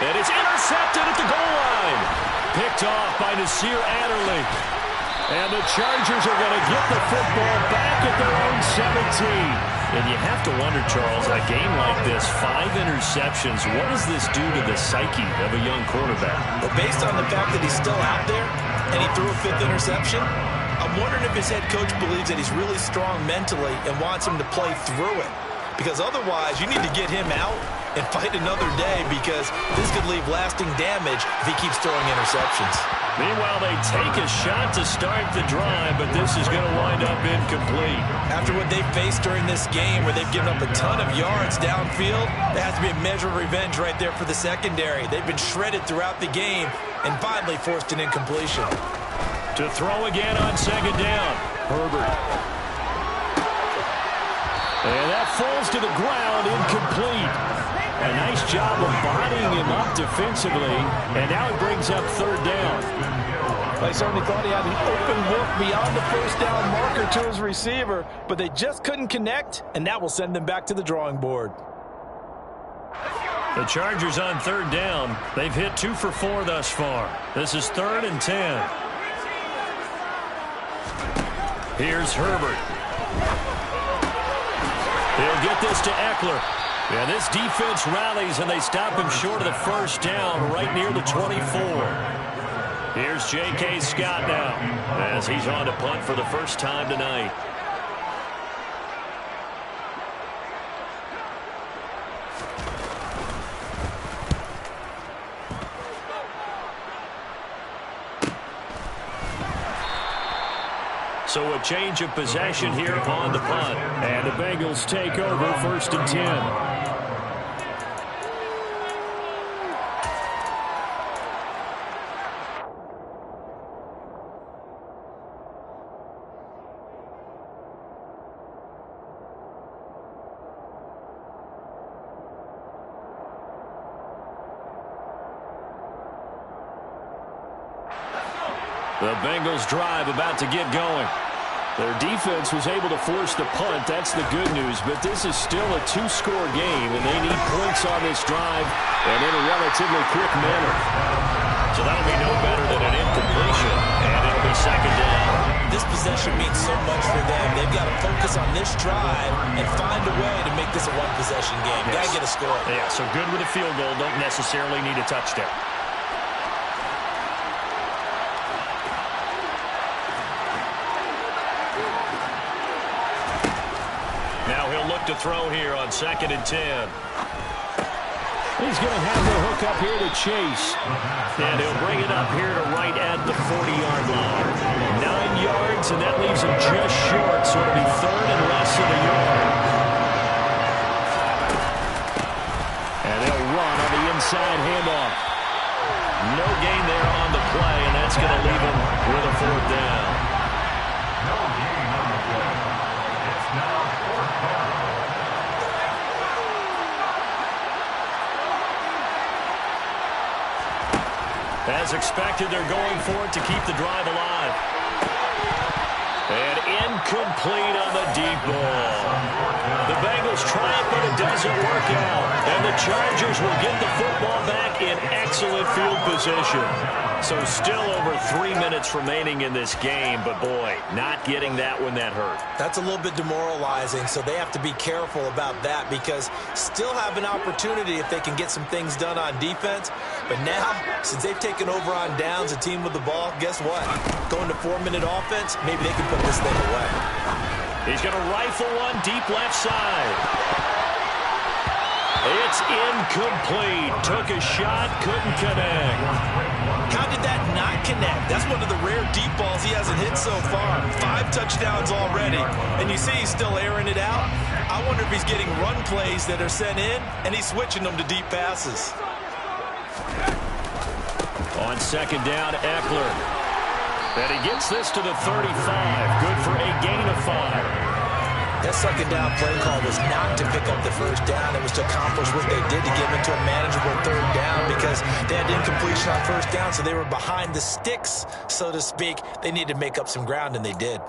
And it's intercepted at the goal line. Picked off by Nasir Adderley. And the Chargers are going to get the football back at their own 17. And you have to wonder, Charles, in a game like this, 5 interceptions, what does this do to the psyche of a young quarterback? Well, based on the fact that he's still out there and he threw a 5th interception, I'm wondering if his head coach believes that he's really strong mentally and wants him to play through it. Because otherwise, you need to get him out and fight another day, because this could leave lasting damage if he keeps throwing interceptions. Meanwhile, they take a shot to start the drive, but this is going to wind up incomplete. After what they've faced during this game, where they've given up a ton of yards downfield, there has to be a measure of revenge right there for the secondary. They've been shredded throughout the game and finally forced an incompletion. To throw again on second down, Herbert. And that falls to the ground, incomplete. A nice job of bodying him up defensively, and now it brings up 3rd down. I certainly thought he had an open look beyond the first down marker to his receiver, but they just couldn't connect, and that will send them back to the drawing board. The Chargers on 3rd down. They've hit 2 for 4 thus far. This is 3rd and 10. Here's Herbert. He'll get this to Eckler. Yeah, this defense rallies, and they stop him short of the first down right near the 24. Here's J.K. Scott now as he's on to punt for the first time tonight. So a change of possession here on the punt. And the Bengals take over 1st and 10. The Bengals drive about to get going. Their defense was able to force the punt. That's the good news. But this is still a two-score game, and they need points on this drive and in a relatively quick manner. So that'll be no better than an incompletion, and it'll be second down. This possession means so much for them. They've got to focus on this drive and find a way to make this a one-possession game. Got to get a score. Yeah, so good with a field goal. Don't necessarily need a touchdown. Now he'll look to throw here on 2nd and 10. He's going to have the hook up here to Chase. And he'll bring it up here to right at the 40-yard line. 9 yards, and that leaves him just short, so it'll be third and less than a yard. And they'll run on the inside handoff. No gain there on the play, and that's going to leave him with a 4th down. No gain on the play. It's now 4th down. As expected, they're going for it to keep the drive alive. And incomplete on the deep ball. The Bengals try it, but it doesn't work out. And the Chargers will get the football back in excellent field position. So still over 3 minutes remaining in this game, but boy, not getting that when that hurt. That's a little bit demoralizing, so they have to be careful about that because still have an opportunity if they can get some things done on defense. But now, since they've taken over on downs, a team with the ball, guess what? Going to 4-minute offense, maybe they can put this thing away. He's going to rifle one deep left side. It's incomplete. Took a shot, couldn't connect. How did that not connect? That's one of the rare deep balls he hasn't hit so far. 5 touchdowns already, and you see he's still airing it out. I wonder if he's getting run plays that are sent in, and he's switching them to deep passes. On 2nd down, Eckler. And he gets this to the 35. Good for a gain of 5. That 2nd down play call was not to pick up the 1st down. It was to accomplish what they did to get them into a manageable 3rd down because they had incompletion on 1st down, so they were behind the sticks, so to speak. They needed to make up some ground, and they did.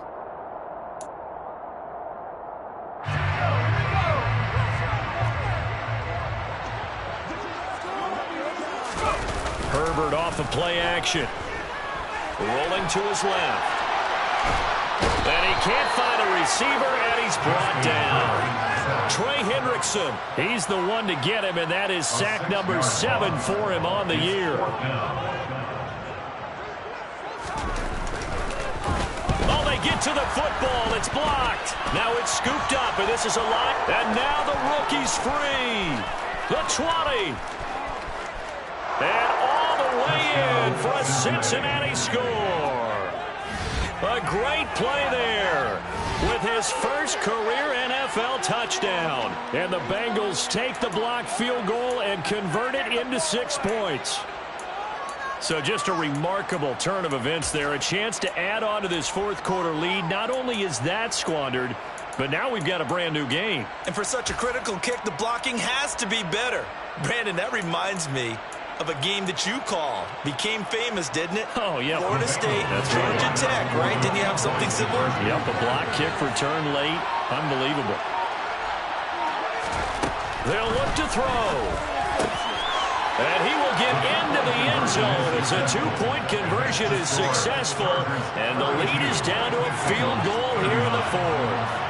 Herbert off of play action. Rolling to his left. And he can't find a receiver, and he's brought down. Trey Hendrickson, he's the one to get him, and that is sack number 7 for him on the year. Oh, they get to the football. It's blocked. Now it's scooped up, and this is a lot. And now the rookie's free. The 20. And all the way in for a Cincinnati score. A great play there with his first career NFL touchdown. And the Bengals take the blocked field goal and convert it into 6 points. So just a remarkable turn of events there. A chance to add on to this 4th quarter lead. Not only is that squandered, but now we've got a brand new game. And for such a critical kick, the blocking has to be better. Brandon, that reminds me of a game that you called. Became famous, didn't it? Oh, yeah. Florida State, Georgia Tech, right? Didn't you have something similar? Yep, a block kick return late. Unbelievable. They'll look to throw. And he will get into the end zone as a 2-point conversion is successful. And the lead is down to a field goal here in the 4th.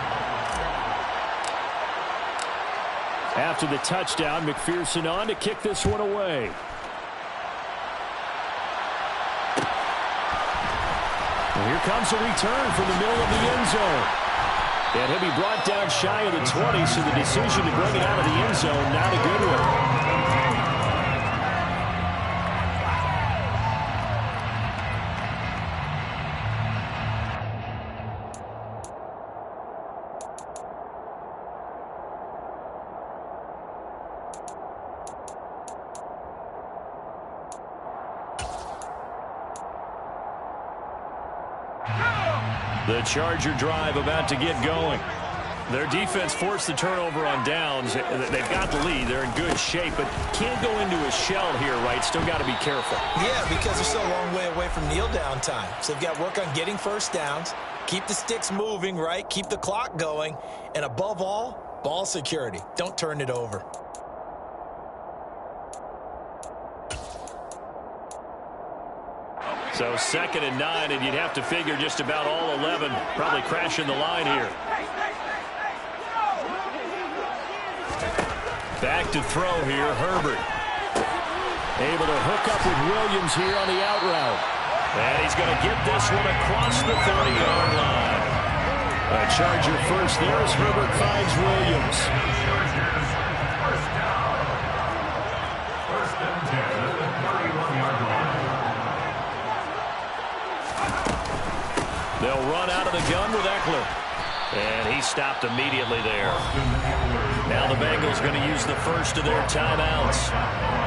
After the touchdown, McPherson on to kick this one away. And here comes a return from the middle of the end zone. And he'll be brought down shy of the 20, so the decision to bring it out of the end zone, not a good one. The Charger drive about to get going. Their defense forced the turnover on downs. They've got the lead. They're in good shape, but can't go into a shell here, right? Still got to be careful. Yeah, because they're still a long way away from kneel down time. So they've got to work on getting first downs, keep the sticks moving, right? Keep the clock going, and above all, ball security. Don't turn it over. So 2nd and 9, and you'd have to figure just about all 11 probably crashing the line here. Back to throw here, Herbert. Able to hook up with Williams here on the out route. And he's going to get this one across the 30-yard line. A Charger first there as Herbert finds Williams. First and 10 at the 31-yard line. They'll run out of the gun with Eckler. And he stopped immediately there. Now the Bengals going to use the first of their timeouts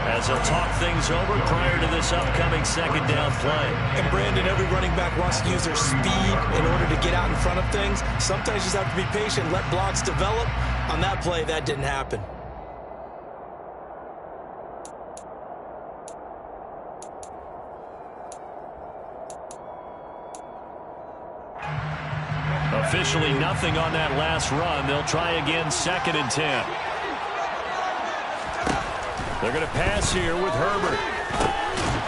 as they'll talk things over prior to this upcoming second down play. And Brandon, every running back wants to use their speed in order to get out in front of things. Sometimes you just have to be patient, let blocks develop. On that play, that didn't happen. Officially nothing on that last run. They'll try again 2nd and 10. They're going to pass here with Herbert.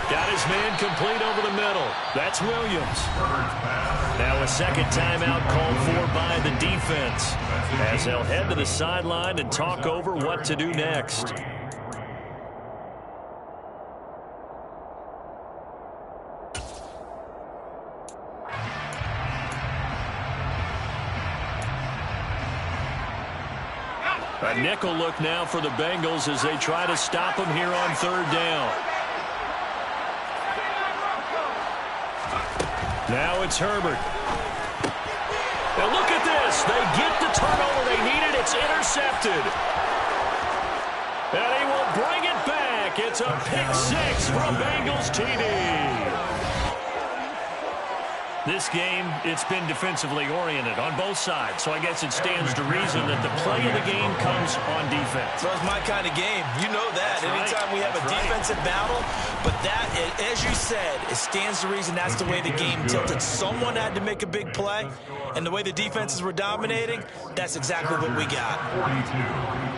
Got his man complete over the middle. That's Williams. Now a second timeout called for by the defense as they'll head to the sideline and talk over what to do next. A nickel look now for the Bengals as they try to stop him here on 3rd down. Now it's Herbert. And look at this. They get the turnover they needed. It's intercepted. And he will bring it back. It's a pick 6 for a Bengals TD. This game, it's been defensively oriented on both sides, so I guess it stands to reason that the play of the game comes on defense. Well, it's my kind of game. You know that. Anytime we have a defensive battle, but that, as you said, it stands to reason that's the way the game tilted. Someone had to make a big play, and the way the defenses were dominating, that's exactly what we got. 42.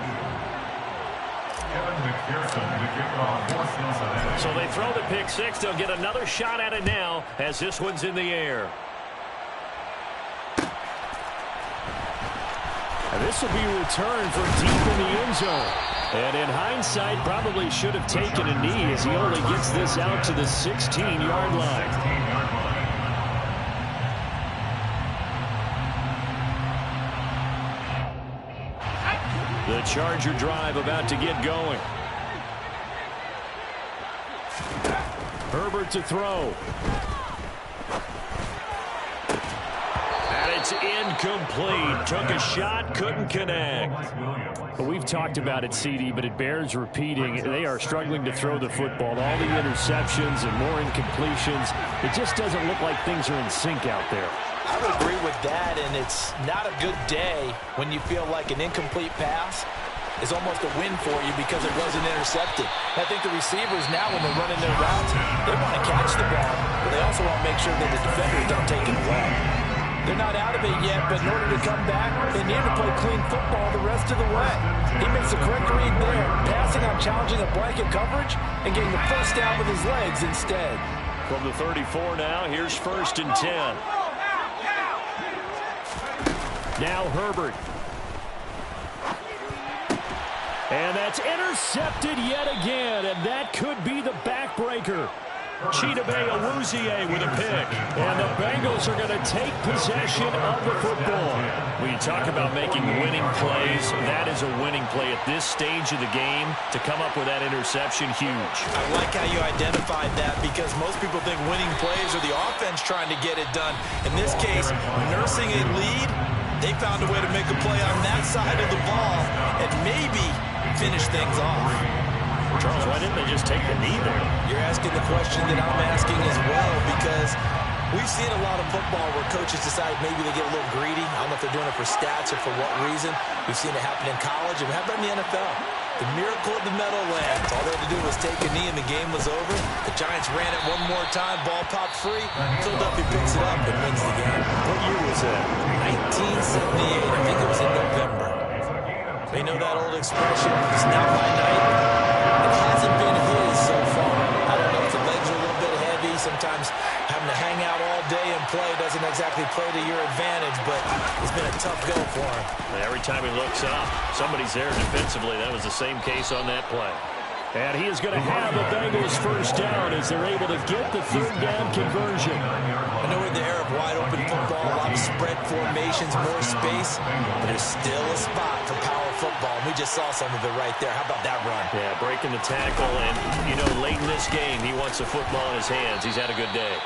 Kevin McPherson, the kickoff for Cincinnati. So they throw the pick 6. They'll get another shot at it now as this one's in the air. And this will be returned from deep in the end zone. And in hindsight, probably should have taken a knee as he only gets this out to the 16-yard line. The Charger drive about to get going. Herbert to throw. And it's incomplete. Took a shot, couldn't connect. Well, we've talked about it, CD, but it bears repeating. They are struggling to throw the football. All the interceptions and more incompletions. It just doesn't look like things are in sync out there. I would agree with that, and it's not a good day when you feel like an incomplete pass is almost a win for you because it wasn't intercepted. I think the receivers now, when they're running their routes, they want to catch the ball, but they also want to make sure that the defenders don't take it away. They're not out of it yet, but in order to come back, they need to play clean football the rest of the way. He makes a correct read there, passing on challenging a blanket coverage and getting the first down with his legs instead. From the 34 now, here's 1st and 10. Now Herbert. And that's intercepted yet again, and that could be the backbreaker. Chidobe Awuzie with a pick. And the Bengals are going to take possession of the football. When you talk about making winning plays, that is a winning play at this stage of the game. To come up with that interception, huge. I like how you identified that because most people think winning plays are the offense trying to get it done. In this case, nursing a lead, they found a way to make a play on that side of the ball and maybe finish things off. Charles, why didn't they just take the knee there? You're asking the question that I'm asking as well because We've seen a lot of football where coaches decide maybe they get a little greedy. I don't know if they're doing it for stats or for what reason. We've seen it happen in college, and we have it in the NFL. The miracle of the Meadowlands. All they had to do was take a knee, and the game was over. The Giants ran it one more time. Ball popped free. Philadelphia picks it up and wins the game. What year was that? 1978. I think it was in November. They know that old expression, it's now by night. It hasn't been his so far. I don't know if the legs are a little bit heavy. Sometimes having to hang out all day and play doesn't exactly play to your advantage, but it's been a tough go for him. Every time he looks up, somebody's there defensively. That was the same case on that play. And he is going to have the Bengals first down as they're able to get the third down conversion. I know we're in the era of wide-open football, a lot of spread formations, more space, but there's still a spot for power football. And we just saw some of it right there. How about that run? Yeah, breaking the tackle, and, you know, late in this game, he wants the football in his hands. He's had a good day.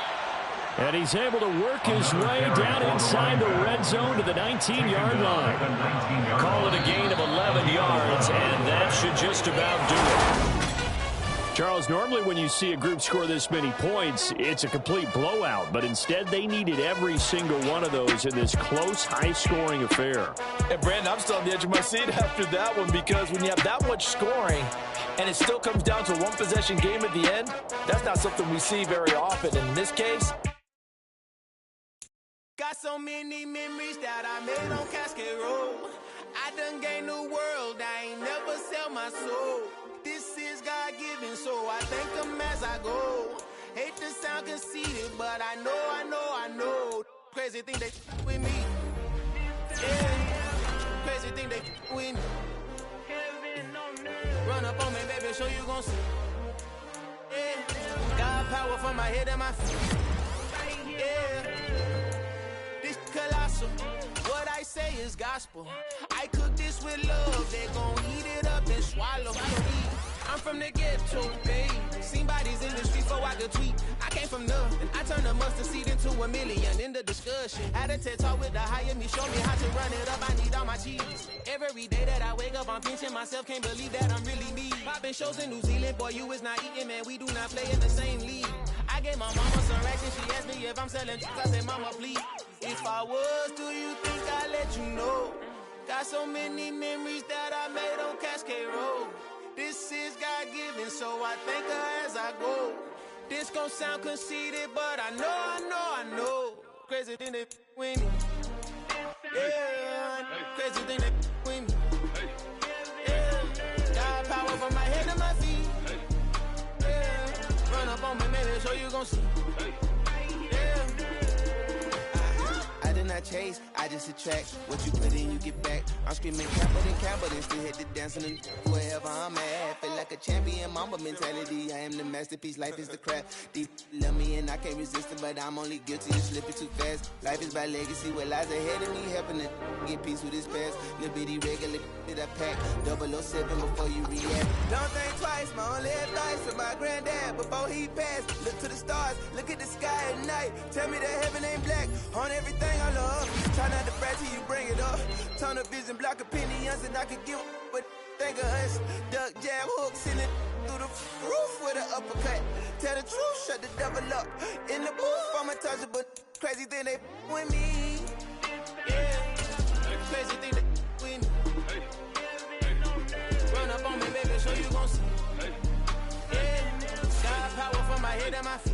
And he's able to work his way down inside the red zone to the 19-yard line. Call it a gain of 11 yards, and that should just about do it. Charles, normally when you see a group score this many points, it's a complete blowout. But instead, they needed every single one of those in this close, high-scoring affair. And, Brandon, I'm still on the edge of my seat after that one, because when you have that much scoring and it still comes down to a one-possession game at the end, that's not something we see very often. And in this case, got so many memories that I made on Cascade Road. I done gained the world, I ain't never sell my soul. This is God-given, so I thank him as I go. Hate to sound conceited, but I know. Crazy thing they with me. Yeah, crazy thing they with me. Run up on me, baby, show you gon' see. Yeah, God power from my head and my feet. Yeah. Colossal. What I say is gospel. I cook this with love. They gon' eat it up and swallow. I'm from the ghetto, babe. Seen bodies in the street so I could tweet. I came from nothing. I turned a mustard seed into a million in the discussion. Had a TED talk with the higher me. Show me how to run it up. I need all my cheese. Every day that I wake up, I'm pinching myself. Can't believe that I'm really me. Popping shows in New Zealand. Boy, you is not eating, man. We do not play in the same league. I gave my mama some racks and she asked me if I'm selling drugs. I said, mama, please. If I was, do you think I'd let you know? Got so many memories that I made on Cascade Road. This is God-given, so I thank her as I go. This gon' sound conceited, but I know. Crazy thing they with me. Yeah, crazy thing they with me. Yeah, got power from my head to my feet. Yeah, run up on me, maybe so you gon' see. I chase, I just attract what you put in, you get back. I'm screaming Campbell, then still hit the dancing and wherever I'm at. Feel like a champion, mamba mentality. I am the masterpiece, life is the craft. Deep love me and I can't resist it, but I'm only guilty of slipping too fast. Life is by legacy, what lies ahead of me, helping to get peace with his past. Little bitty regular that I pack, 007 before you react. Don't think twice, my only advice from my granddad before he passed. Look to the stars, look at the sky at night. Tell me that heaven ain't black on everything I love. Try not to brag till you bring it up. Tunnel vision, block opinions, and I could give but think of us. Duck, jab, hook, send it through the roof with an uppercut. Tell the truth, shut the devil up. In the booth, I'm untouchable. Crazy thing they with me. Yeah, crazy thing they with me. Run up on me, baby, so you gon' see. Yeah, got power from my head and my feet.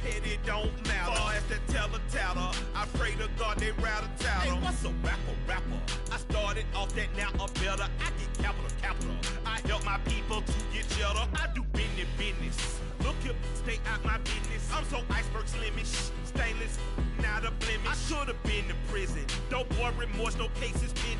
Petty don't matter. Far as the teller, I pray to God they rattle tattle. Hey, what's a rapper? I started off that, now I'm better. I get capital. I help my people to get cheddar. I do business. Look here, stay out my business. I'm so iceberg slimish, stainless, not a blemish. I should have been in prison. No more remorse, no cases pinned.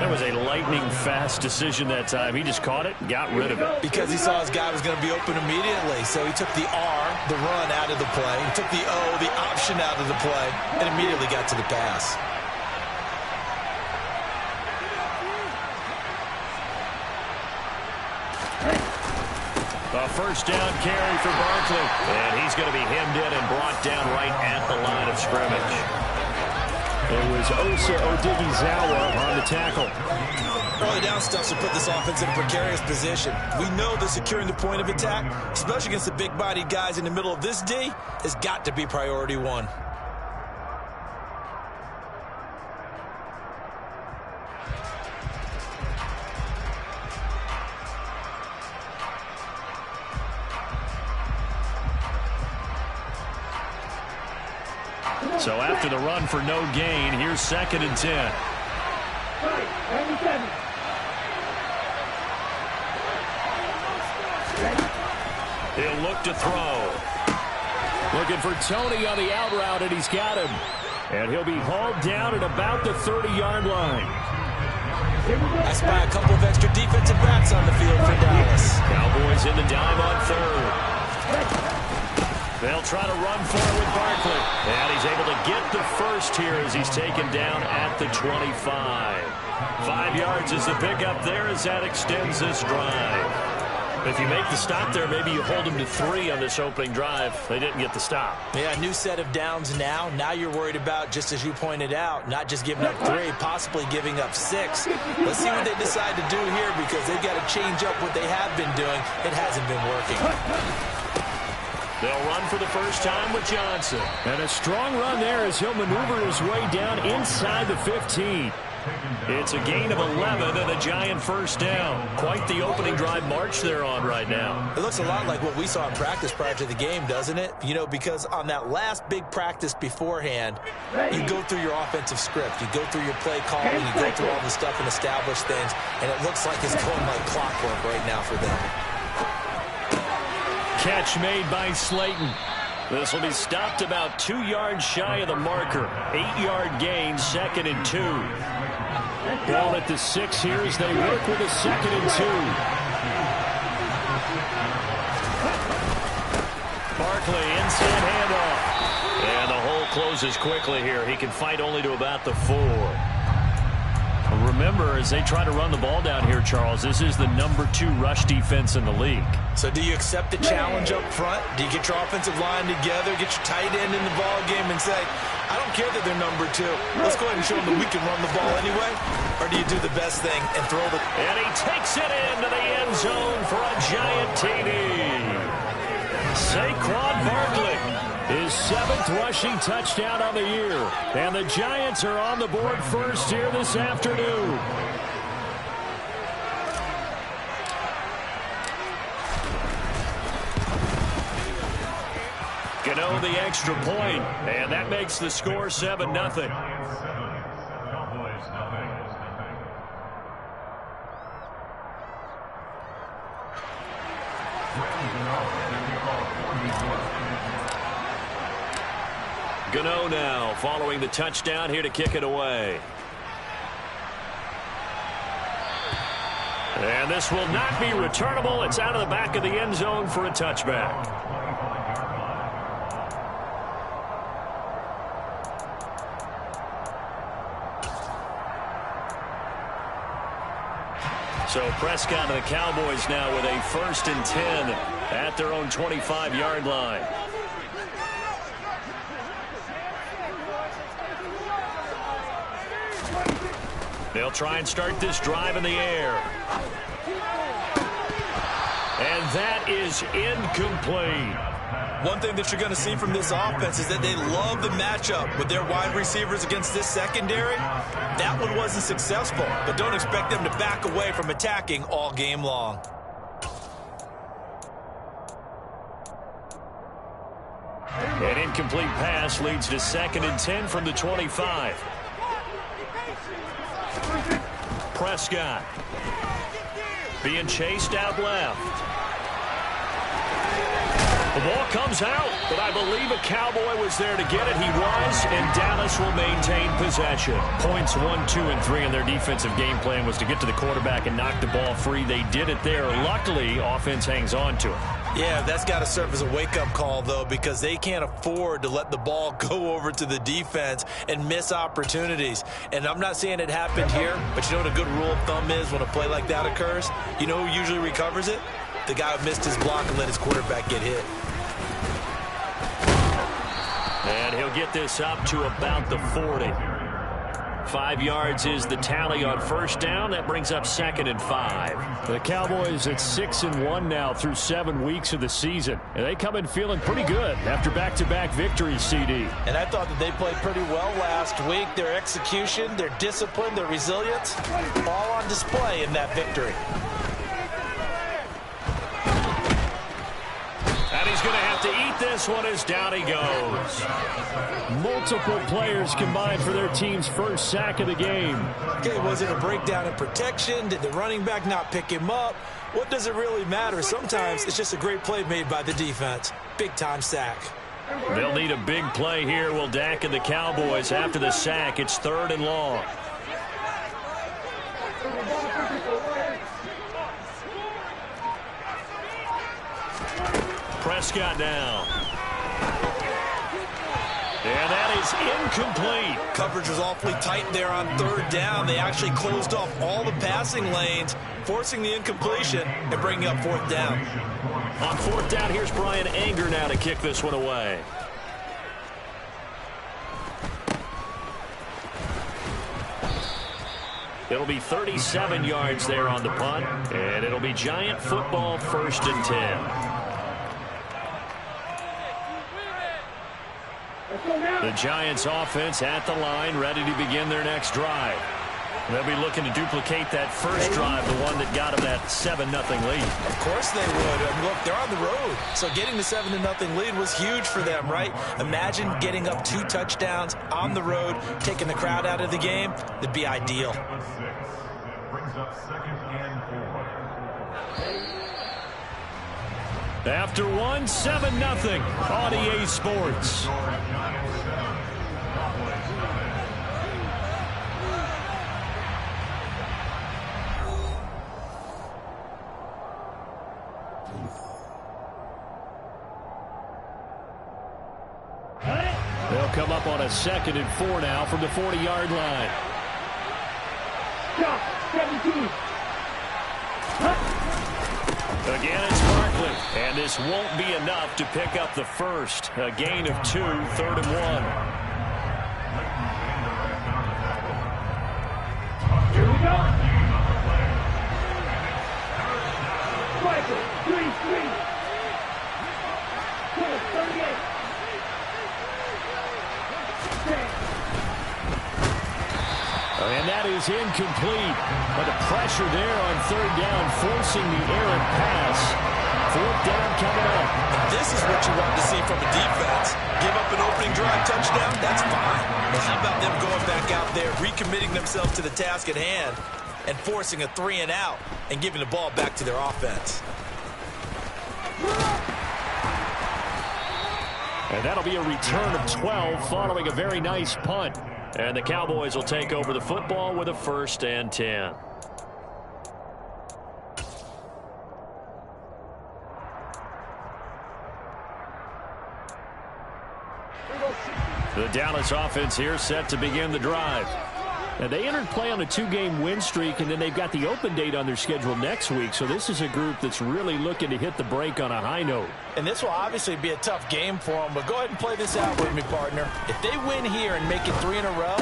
That was a lightning-fast decision that time. He just caught it and got rid of it. Because he saw his guy was going to be open immediately. So he took the R, the run, out of the play. He took the O, the option, out of the play, and immediately got to the pass. A first down carry for Barkley. And he's going to be hemmed in and brought down right at the line of scrimmage. It was Osa Odighizuwa on the tackle. Early down stuff to put this offense in a precarious position. We know that securing the point of attack, especially against the big-bodied guys in the middle of this D, has got to be priority one. So after the run for no gain, here's 2nd and 10. He'll look to throw. Looking for Tony on the out route, and he's got him. And he'll be hauled down at about the 30-yard line. I spy a couple of extra defensive backs on the field for Dallas. Cowboys in the dime on 3rd. They'll try to run for it with Barkley. And he's able to get the first here as he's taken down at the 25. 5 yards is the pickup there as that extends this drive. If you make the stop there, maybe you hold them to 3 on this opening drive. They didn't get the stop. Yeah, new set of downs now. Now you're worried about, just as you pointed out, not just giving up 3, possibly giving up 6. Let's see what they decide to do here because they've got to change up what they have been doing. It hasn't been working. They'll run for the first time with Johnson. And a strong run there as he'll maneuver his way down inside the 15. It's a gain of 11 and a giant first down. Quite the opening drive march they're on right now. It looks a lot like what we saw in practice prior to the game, doesn't it? You know, because on that last big practice beforehand, you go through your offensive script. You go through your play calling. You go through all the stuff and establish things. And it looks like it's going like clockwork right now for them. Catch made by Slayton. This will be stopped about 2 yards shy of the marker. 8-yard gain, 2nd and 2. Ball at the 6 here as they work with a 2nd and 2. Barkley, inside handoff. And the hole closes quickly here. He can fight only to about the 4. Remember, as they try to run the ball down here, Charles, this is the number 2 rush defense in the league. So do you accept the challenge up front? Do you get your offensive line together, get your tight end in the ball game and say, I don't care that they're number 2. Let's go ahead and show them that we can run the ball anyway? Or do you do the best thing and throw the... And he takes it into the end zone for a giant TD. Saquon Barkley, his 7th rushing touchdown on the year. And the Giants are on the board first here this afternoon. Gano the extra point, and that makes the score 7-0. Gano now following the touchdown here to kick it away. And this will not be returnable. It's out of the back of the end zone for a touchback. So Prescott and the Cowboys now with a 1st and 10 at their own 25-yard line. They'll try and start this drive in the air. And that is incomplete. One thing that you're going to see from this offense is that they love the matchup with their wide receivers against this secondary. That one wasn't successful, but don't expect them to back away from attacking all game long. An incomplete pass leads to 2nd and 10 from the 25. Prescott being chased out left. The ball comes out, but I believe a Cowboy was there to get it. He was, and Dallas will maintain possession. Points 1, 2, and 3 in their defensive game plan was to get to the quarterback and knock the ball free. They did it there. Luckily, offense hangs on to it. Yeah, that's got to serve as a wake-up call, though, because they can't afford to let the ball go over to the defense and miss opportunities. And I'm not saying it happened here, but you know what a good rule of thumb is when a play like that occurs? You know who usually recovers it? The guy who missed his block and let his quarterback get hit. And he'll get this up to about the 40. 5 yards is the tally on first down. That brings up 2nd and 5. The Cowboys at 6-1 now through 7 weeks of the season. And they come in feeling pretty good after back-to-back victories, CD. And I thought that they played pretty well last week. Their execution, their discipline, their resilience, all on display in that victory. And he's going to have to eat this one as down he goes. Multiple players combined for their team's first sack of the game. Okay, was it a breakdown in protection? Did the running back not pick him up? What does it really matter? Sometimes it's just a great play made by the defense. Big-time sack. They'll need a big play here, will Dak and the Cowboys. After the sack, it's 3rd and long. Prescott now. And that is incomplete. Coverage was awfully tight there on 3rd down. They actually closed off all the passing lanes, forcing the incompletion and bringing up 4th down. On 4th down, here's Brian Anger now to kick this one away. It'll be 37 yards there on the punt, and it'll be Giant football, 1st and 10. The Giants offense at the line, ready to begin their next drive. They'll be looking to duplicate that first drive, the one that got them that 7-0 lead. Of course they would. Look, they're on the road, so getting the 7-0 lead was huge for them, right? Imagine getting up 2 touchdowns on the road, taking the crowd out of the game. That'd be ideal. Brings up 2nd and 4. After 1, 7-0 on EA Sports. They'll come up on a 2nd and 4 now from the 40-yard line. Again, it's Barkley, and this won't be enough to pick up the first. A gain of 2, 3rd and 1. Here we go. Barkley, 3. 38. And that is incomplete. But the pressure there on 3rd down, forcing the errant pass. 4th down coming up. This is what you want to see from a defense. Give up an opening drive touchdown, that's fine. But how about them going back out there, recommitting themselves to the task at hand, and forcing a 3-and-out and giving the ball back to their offense. And that'll be a return of 12 following a very nice punt. And the Cowboys will take over the football with a 1st and 10. The Dallas offense here set to begin the drive. And they entered play on a 2-game win streak, and then they've got the open date on their schedule next week. So this is a group that's really looking to hit the break on a high note. And this will obviously be a tough game for them, but go ahead and play this out with me, partner. If they win here and make it 3 in a row,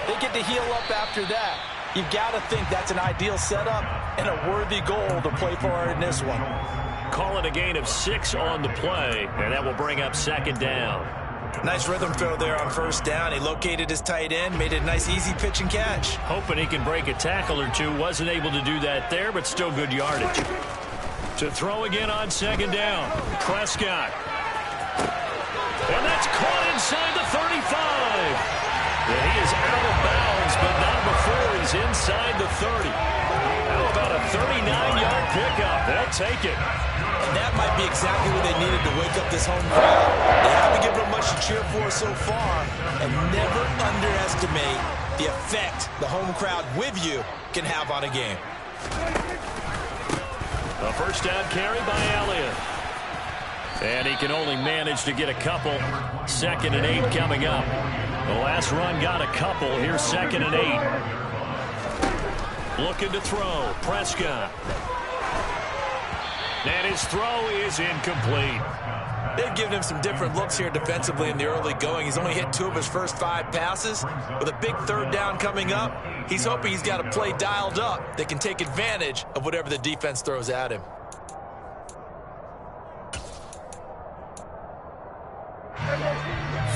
they get to heal up after that. You've got to think that's an ideal setup and a worthy goal to play for in this one. Call it a gain of 6 on the play, and that will bring up 2nd down. Nice rhythm throw there on 1st down. He located his tight end, made it a nice easy pitch and catch. Hoping he can break a tackle or two. Wasn't able to do that there, but still good yardage. To throw again on 2nd down. Prescott. And that's caught inside the 35. And he is out of bounds, but not before he's inside the 30. How about a 39-yard pickup. They'll take it. And that might be exactly what they needed to wake up this home crowd. They haven't given them much to cheer for so far, and never underestimate the effect the home crowd with you can have on a game. A first down carry by Elliott. And he can only manage to get a couple. 2nd and 8 coming up. The last run got a couple. Here's 2nd and 8. Looking to throw. Prescott. And his throw is incomplete. They've given him some different looks here defensively in the early going. He's only hit 2 of his first 5 passes. With a big 3rd down coming up, he's hoping he's got a play dialed up that can take advantage of whatever the defense throws at him.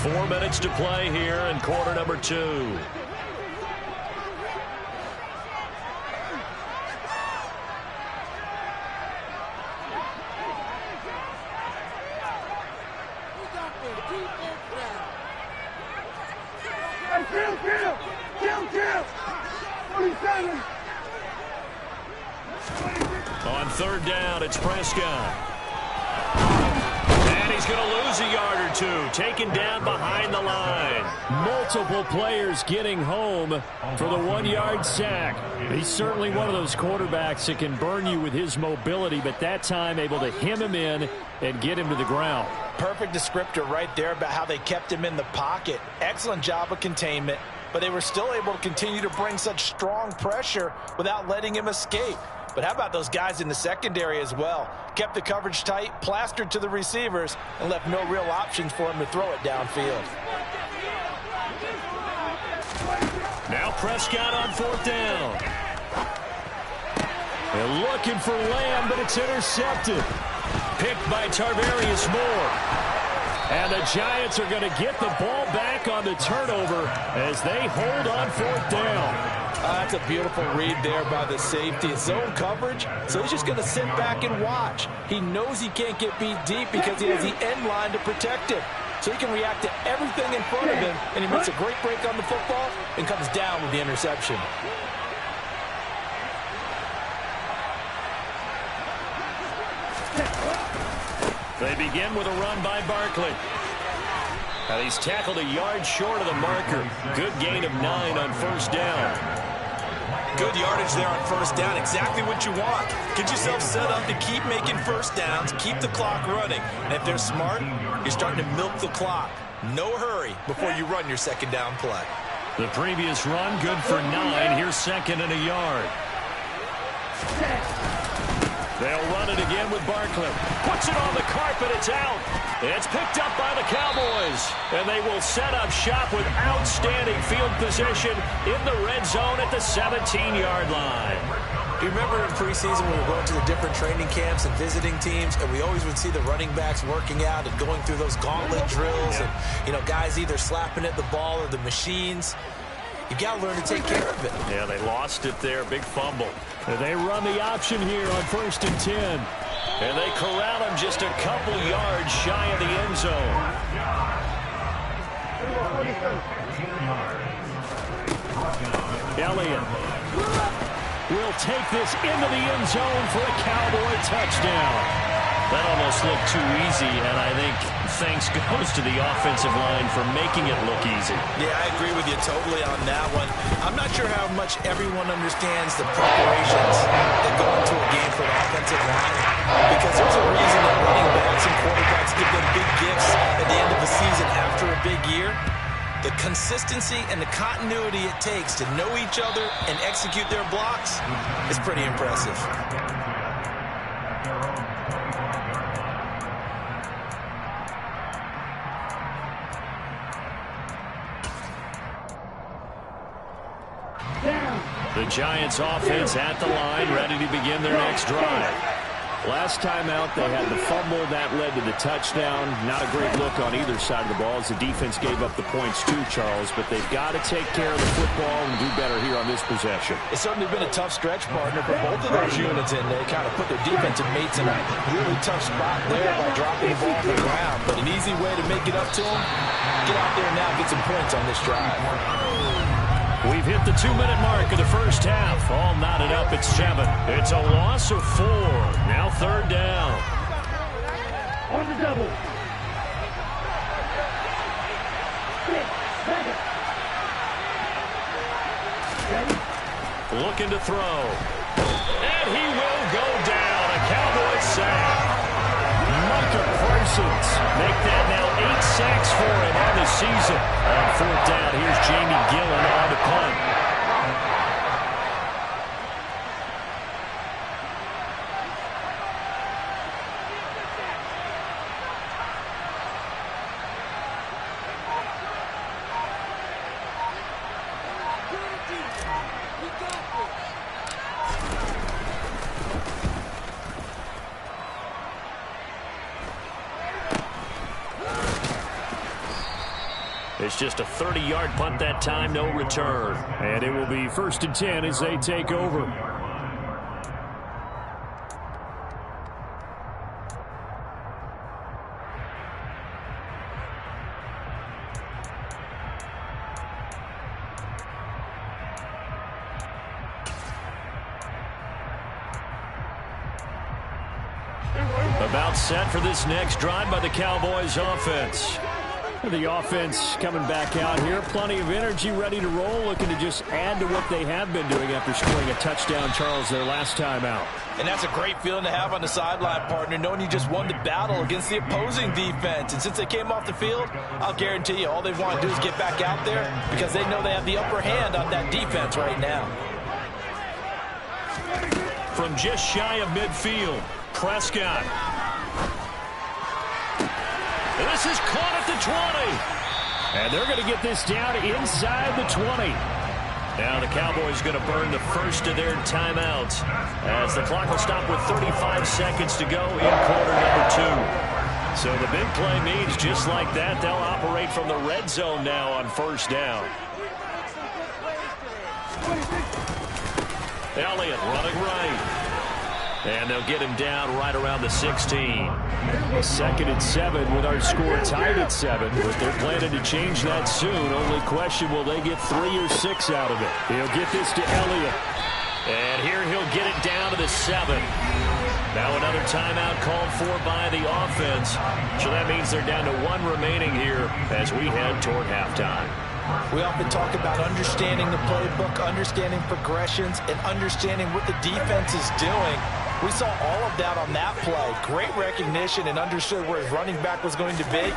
Four minutes to play here in quarter number 2. On 3rd down, it's Prescott. And he's going to lose a yard or 2. Taken down behind the line. Multiple players getting home for the 1-yard sack. He's certainly one of those quarterbacks that can burn you with his mobility, but that time able to hem him in and get him to the ground. Perfect descriptor right there about how they kept him in the pocket. Excellent job of containment, but they were still able to continue to bring such strong pressure without letting him escape. But how about those guys in the secondary as well? Kept the coverage tight, plastered to the receivers, and left no real options for him to throw it downfield. Now Prescott on 4th down. They're looking for Lamb, but it's intercepted. Picked by Tarvarius Moore. And the Giants are going to get the ball back on the turnover as they hold on 4th down. That's a beautiful read there by the safety. It's zone coverage, so he's just going to sit back and watch. He knows he can't get beat deep because he has the end line to protect him. So he can react to everything in front of him, and he makes a great break on the football and comes down with the interception. They begin with a run by Barkley. Now he's tackled a yard short of the marker. Good gain of 9 on 1st down. Good yardage there on 1st down. Exactly what you want. Get yourself set up to keep making 1st downs, keep the clock running. And if they're smart, you're starting to milk the clock. No hurry before you run your 2nd down play. The previous run, good for 9. Here's 2nd and a yard. They'll run it again with Barkley. Puts it on the carpet. It's out. It's picked up by the Cowboys. And they will set up shop with outstanding field position in the red zone at the 17-yard line. You remember in preseason when we were going to the different training camps and visiting teams, and we always would see the running backs working out and going through those gauntlet drills and, guys either slapping at the ball or the machines. You got to learn to take care of it. Yeah, they lost it there. Big fumble. And they run the option here on 1st and 10. And they corral him just a couple yards shy of the end zone. Elliott will take this into the end zone for a Cowboy touchdown. That almost looked too easy, and I think thanks goes to the offensive line for making it look easy. Yeah, I agree with you totally on that one. I'm not sure how much everyone understands the preparations that go into a game for an offensive line, because there's a reason that running backs and quarterbacks give them big gifts at the end of the season after a big year. The consistency and the continuity it takes to know each other and execute their blocks is pretty impressive. The Giants offense at the line, ready to begin their next drive. Last time out, they had the fumble. That led to the touchdown. Not a great look on either side of the ball as the defense gave up the points too, Charles. But they've got to take care of the football and do better here on this possession. It's certainly been a tough stretch, partner, for both of those units in there. Kind of put their defensive mates in a really tough spot there by dropping the ball on the ground. But an easy way to make it up to them, get out there now and get some points on this drive. We've hit the 2-minute mark of the first half. All knotted up at 7. It's a loss of 4. Now 3rd down. On the double. 6 seconds. Looking to throw. And he will go down. A Cowboys sack. Micah Parsons make that now 8 sacks for him on the season. On 4th down, here's Jamie Gillen on the punt. It's just a 30-yard punt that time, no return. And it will be 1st and 10 as they take over. About set for this next drive by the Cowboys offense. The offense coming back out here. Plenty of energy, ready to roll, looking to just add to what they have been doing after scoring a touchdown, Charles, their last time out. And that's a great feeling to have on the sideline, partner, knowing you just won the battle against the opposing defense. And since they came off the field, I'll guarantee you all they want to do is get back out there because they know they have the upper hand on that defense right now. From just shy of midfield, Prescott. This is caught at the 20. And they're going to get this down inside the 20. Now the Cowboys going to burn the first of their timeouts as the clock will stop with 35 seconds to go in quarter number 2. So the big play means just like that, they'll operate from the red zone now on 1st down. Elliott running right. And they'll get him down right around the 16. 2nd and 7 with our score tied at 7. But they're planning to change that soon. Only question, will they get 3 or 6 out of it? He'll get this to Elliott. And here he'll get it down to the 7. Now another timeout called for by the offense. So that means they're down to 1 remaining here as we head toward halftime. We often talk about understanding the playbook, understanding progressions, and understanding what the defense is doing. We saw all of that on that play. Great recognition and understood where his running back was going to be.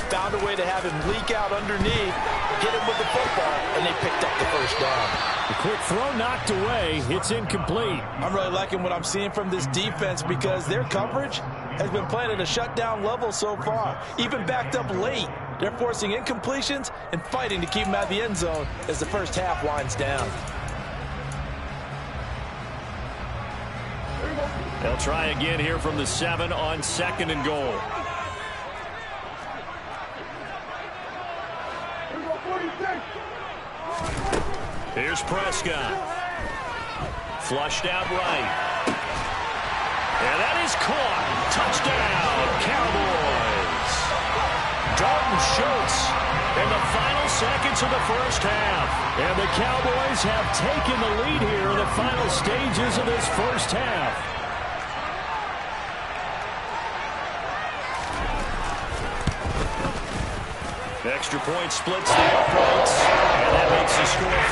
Found a way to have him leak out underneath, get him with the football, and they picked up the 1st down. The quick throw knocked away. It's incomplete. I'm really liking what I'm seeing from this defense because their coverage has been playing at a shutdown level so far. Even backed up late. They're forcing incompletions and fighting to keep them out of the end zone as the first half winds down. They'll try again here from the 7 on 2nd and goal. Here's Prescott. Flushed out right. And that is caught. Touchdown, Cowboys. Dalton Schultz in the final seconds of the first half. And the Cowboys have taken the lead here in the final stages of this first half. Extra point splits the uprights, and that makes the score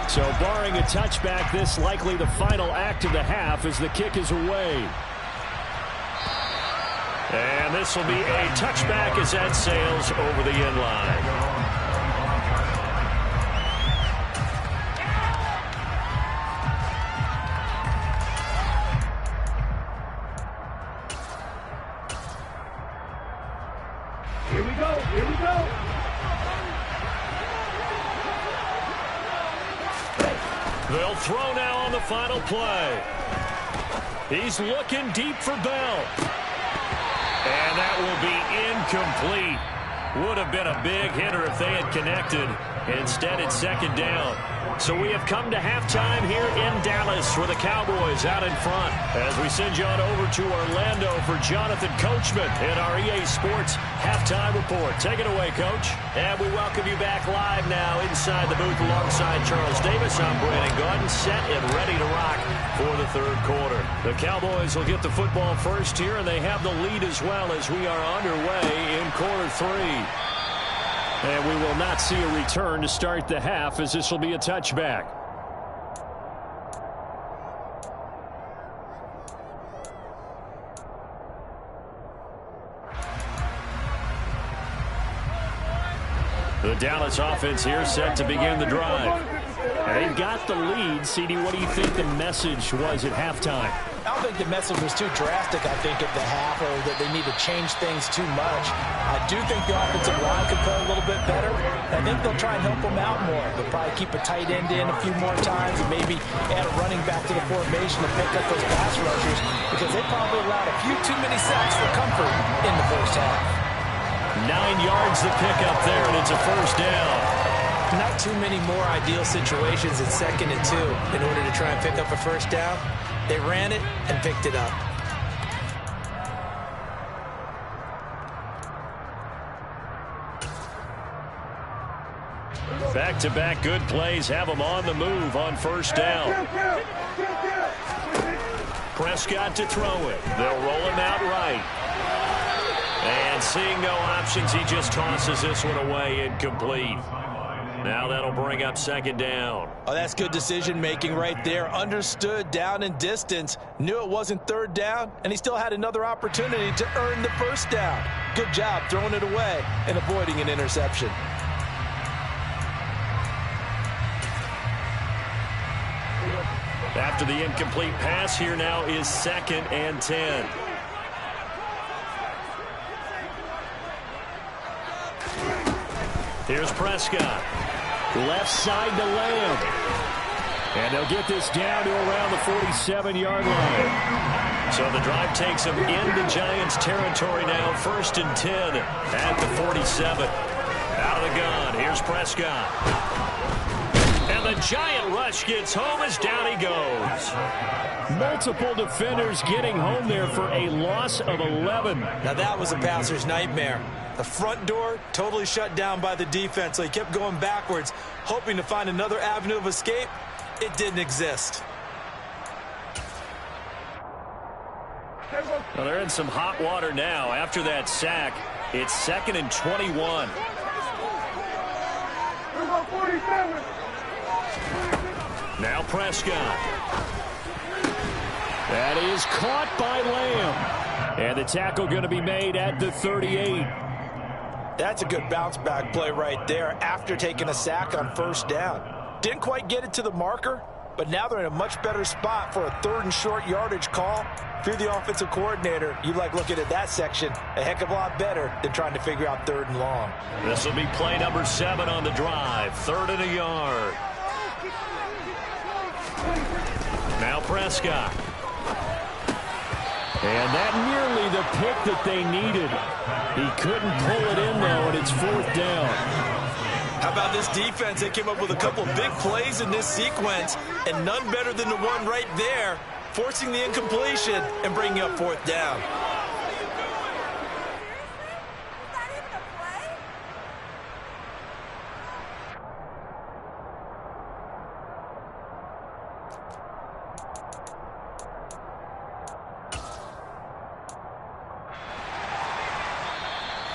14-7. So barring a touchback, this likely the final act of the half as the kick is away. And this will be a touchback as that sails over the end line. Here we go. They'll throw now on the final play. He's looking deep for Bell. And that will be incomplete. Would have been a big hitter if they had connected. Instead, it's second down. So we have come to halftime here in Dallas with the Cowboys out in front. As we send you on over to Orlando for Jonathan Coachman in our EA Sports Halftime Report. Take it away, Coach. And we welcome you back live now inside the booth alongside Charles Davis. I'm Brandon Gaudin, set and ready to rock for the third quarter. The Cowboys will get the football first here, and they have the lead as well as we are underway in quarter three. And we will not see a return to start the half, as this will be a touchback. The Dallas offense here set to begin the drive. They've got the lead. CD, what do you think the message was at halftime? I don't think the message was too drastic, I think, at the half, or that they need to change things too much. I do think the offensive line could play a little bit better. I think they'll try and help them out more. They'll probably keep a tight end in a few more times and maybe add a running back to the formation to pick up those pass rushers, because they probably allowed a few too many sacks for comfort in the first half. 9 yards to pick up there, and it's a first down. Not too many more ideal situations at 2nd and 2 in order to try and pick up a first down. They ran it and picked it up. Back-to-back good plays have them on the move on first down. Prescott to throw it. They'll roll him out right. And seeing no options, he just tosses this one away, incomplete. Now that'll bring up second down. Oh, that's good decision-making right there. Understood down and distance. Knew it wasn't third down, and he still had another opportunity to earn the first down. Good job throwing it away and avoiding an interception. After the incomplete pass, here now is 2nd and 10. Here's Prescott. Left side to Lamb. And they'll get this down to around the 47-yard line. So the drive takes them into Giants territory now. 1st and 10 at the 47. Out of the gun. Here's Prescott. And the Giant rush gets home as down he goes. Multiple defenders getting home there for a loss of 11. Now that was a passer's nightmare. The front door totally shut down by the defense, so he kept going backwards, hoping to find another avenue of escape. It didn't exist. Well, they're in some hot water now. After that sack, it's 2nd and 21. Now Prescott. That is caught by Lamb. And the tackle going to be made at the 38. That's a good bounce-back play right there after taking a sack on first down. Didn't quite get it to the marker, but now they're in a much better spot for a 3rd and short yardage call. If you're the offensive coordinator, you like looking at that section a heck of a lot better than trying to figure out 3rd and long. This will be play number 7 on the drive. 3rd and a yard. Now Prescott. And that nearly the pick that they needed. He couldn't pull it in, though, and it's 4th down. How about this defense? They came up with a couple of big plays in this sequence, and none better than the one right there, forcing the incompletion and bringing up 4th down.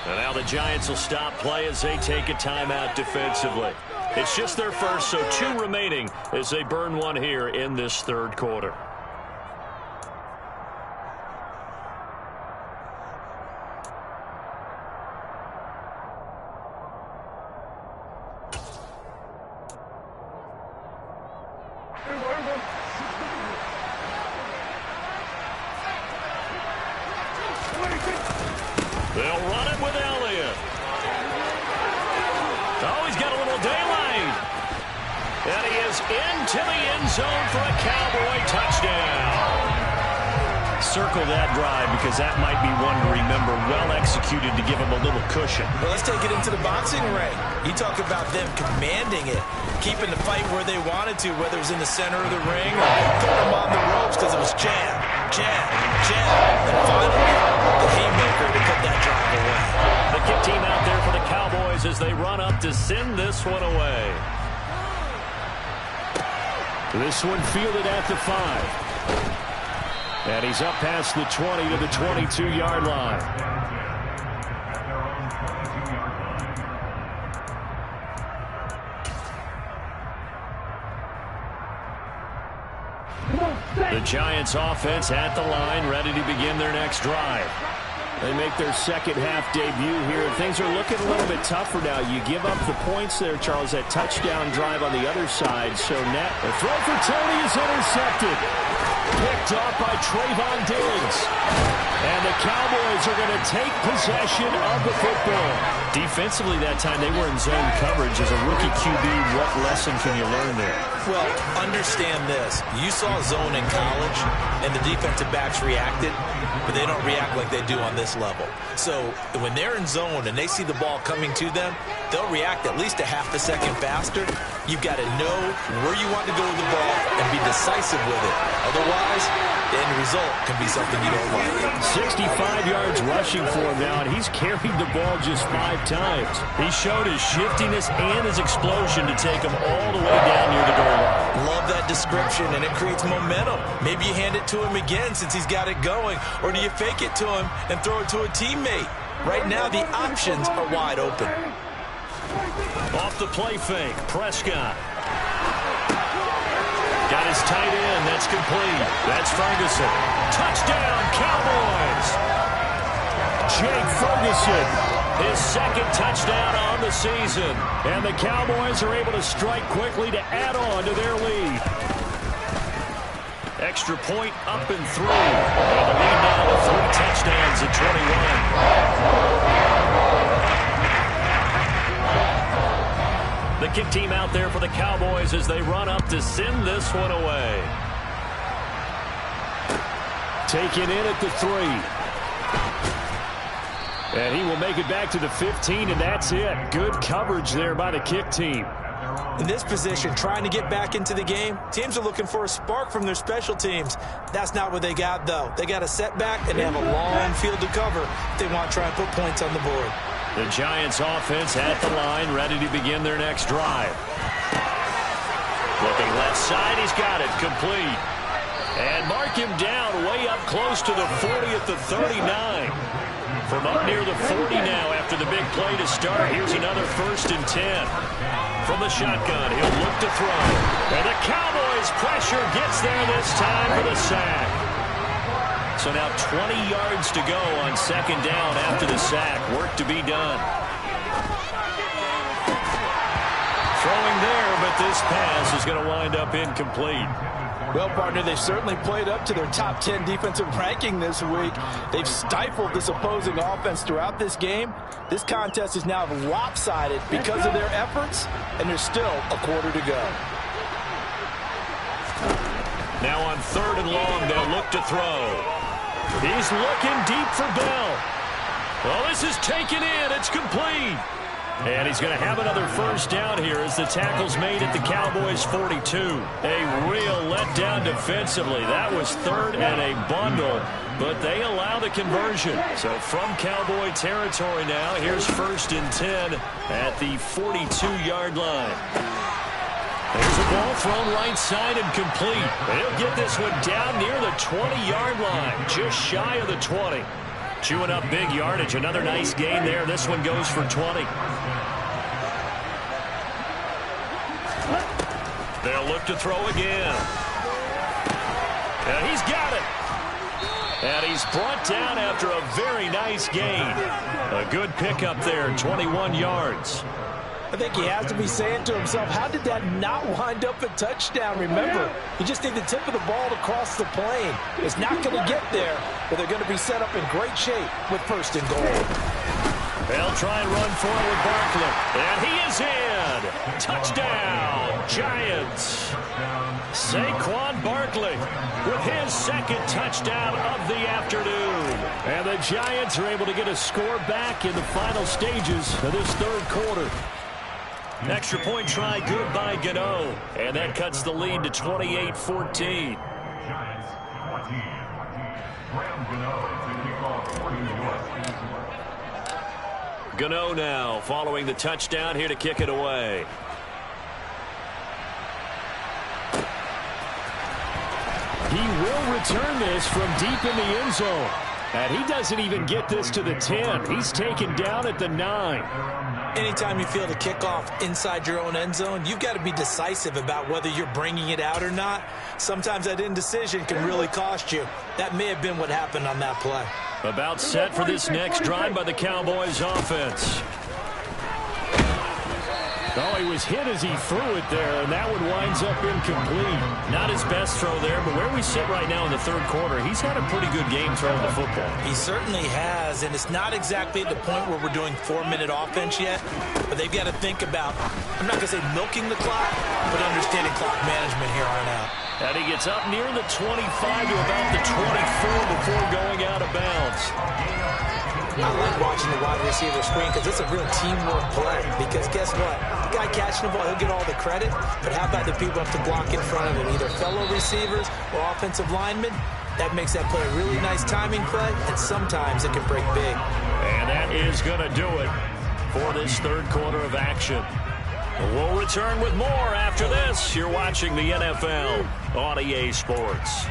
And now the Giants will stop play as they take a timeout defensively. It's just their first, so 2 remaining as they burn one here in this third quarter. They'll run it with Elliott. Oh, he's got a little daylight. And he is into the end zone for a Cowboy touchdown. circle that drive because that might be one to remember. Well executed to give them a little cushion. Well, let's take it into the boxing ring. You talk about them commanding it, keeping the fight where they wanted to, whether it was in the center of the ring or throwing them on the ropes because it was jab, jab, jab. And finally, the haymaker to put that drive away. The kick team out there for the Cowboys as they run up to send this one away. This one fielded at the 5. And he's up past the 20 to the 22-yard line. The Giants offense at the line, ready to begin their next drive. They make their second half debut here. Things are looking a little bit tougher now. You give up the points there, Charles. That touchdown drive on the other side. So net, the throw for Tony is intercepted. Picked off by Trayvon Diggs. And the Cowboys are going to take possession of the football. Defensively that time, they were in zone coverage. As a rookie QB, what lesson can you learn there? Well, understand this. You saw zone in college, and the defensive backs reacted, but they don't react like they do on this level. So when they're in zone and they see the ball coming to them, they'll react at least a half a second faster. You've got to know where you want to go with the ball and be decisive with it. Otherwise, the end result can be something you don't like. 65 yards rushing for him now, and he's carried the ball just 5 times. He showed his shiftiness and his explosion to take him all the way down near the goal line. Love that description, and it creates momentum. Maybe you hand it to him again since he's got it going, or do you fake it to him and throw it to a teammate? Right now, the options are wide open. Off the play fake, Prescott. Got his tight end. That's complete. That's Ferguson. Touchdown, Cowboys. Jake Ferguson, his second touchdown on the season. And the Cowboys are able to strike quickly to add on to their lead. Extra point up and through. And the lead now to 3 touchdowns at 21. The kick team out there for the Cowboys as they run up to send this one away. Taken in at the 3. And he will make it back to the 15, and that's it. Good coverage there by the kick team. In this position, trying to get back into the game, teams are looking for a spark from their special teams. That's not what they got, though. They got a setback, and they have a long field to cover if they want to try and put points on the board. The Giants offense at the line, ready to begin their next drive. Looking left side, he's got it, complete. And mark him down way up close to the 40 at the 39. From up near the 40 now after the big play to start. Here's another 1st and 10. From the shotgun, he'll look to throw. And the Cowboys pressure gets there this time for the sack. So now 20 yards to go on 2nd down after the sack. Work to be done. Throwing there, but this pass is going to wind up incomplete. Well, partner, they've certainly played up to their top 10 defensive ranking this week. They've stifled this opposing offense throughout this game. This contest is now lopsided because of their efforts, and there's still a quarter to go. Now on 3rd and long, they'll look to throw. He's looking deep for Bell. Well, this is taken in. It's complete. And he's going to have another 1st down here as the tackle's made at the Cowboys' 42. A real letdown defensively. That was 3rd and a bundle, but they allow the conversion. So from Cowboy territory now, here's 1st and 10 at the 42-yard line. There's a ball thrown right side and complete. He'll get this one down near the 20-yard line, just shy of the 20. Chewing up big yardage. Another nice gain there. This one goes for 20. They'll look to throw again. And he's got it. And he's brought down after a very nice gain. A good pickup there, 21 yards. I think he has to be saying to himself, how did that not wind up a touchdown? Remember, you just need the tip of the ball to cross the plane. It's not going to get there, but they're going to be set up in great shape with 1st and goal. They'll try and run for it with Barkley. And he is in. Touchdown, Giants. Saquon Barkley with his second touchdown of the afternoon. And the Giants are able to get a score back in the final stages of this third quarter. Extra point try good by Gano. And that cuts the lead to 28-14. Giants 14. Graham Gano to kick off for New York. Gano now following the touchdown here to kick it away. He will return this from deep in the end zone. And he doesn't even get this to the 10. He's taken down at the 9. Anytime you feel the kickoff inside your own end zone, you've got to be decisive about whether you're bringing it out or not. Sometimes that indecision can really cost you. That may have been what happened on that play. About set for this next drive by the Cowboys offense. Oh, he was hit as he threw it there, and that one winds up incomplete. Not his best throw there, but where we sit right now in the third quarter, he's had a pretty good game throwing the football. He certainly has, and it's not exactly at the point where we're doing 4-minute offense yet, but they've got to think about, I'm not going to say milking the clock, but understanding clock management here on out. And he gets up near the 25 to about the 24 before going out of bounds. I like watching the wide receiver screen because it's a real teamwork play. Because guess what? The guy catching the ball, he'll get all the credit. But how about the people up to block in front of him? Either fellow receivers or offensive linemen. That makes that play a really nice timing play. And sometimes it can break big. And that is going to do it for this third quarter of action. We'll return with more after this. You're watching the NFL on EA Sports.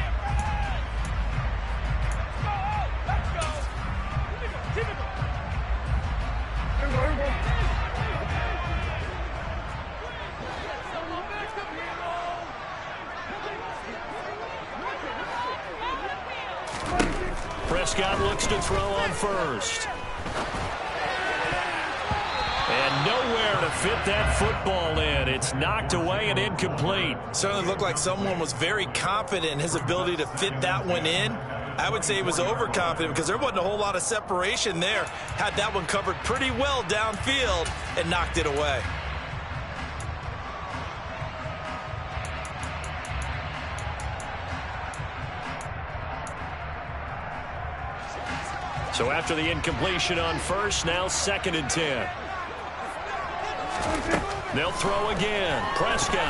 Prescott looks to throw on first. And nowhere to fit that football in. It's knocked away and incomplete. Certainly looked like someone was very confident in his ability to fit that one in. I would say he was overconfident because there wasn't a whole lot of separation there. Had that one covered pretty well downfield and knocked it away. So after the incompletion on first, now 2nd and 10. They'll throw again. Prescott.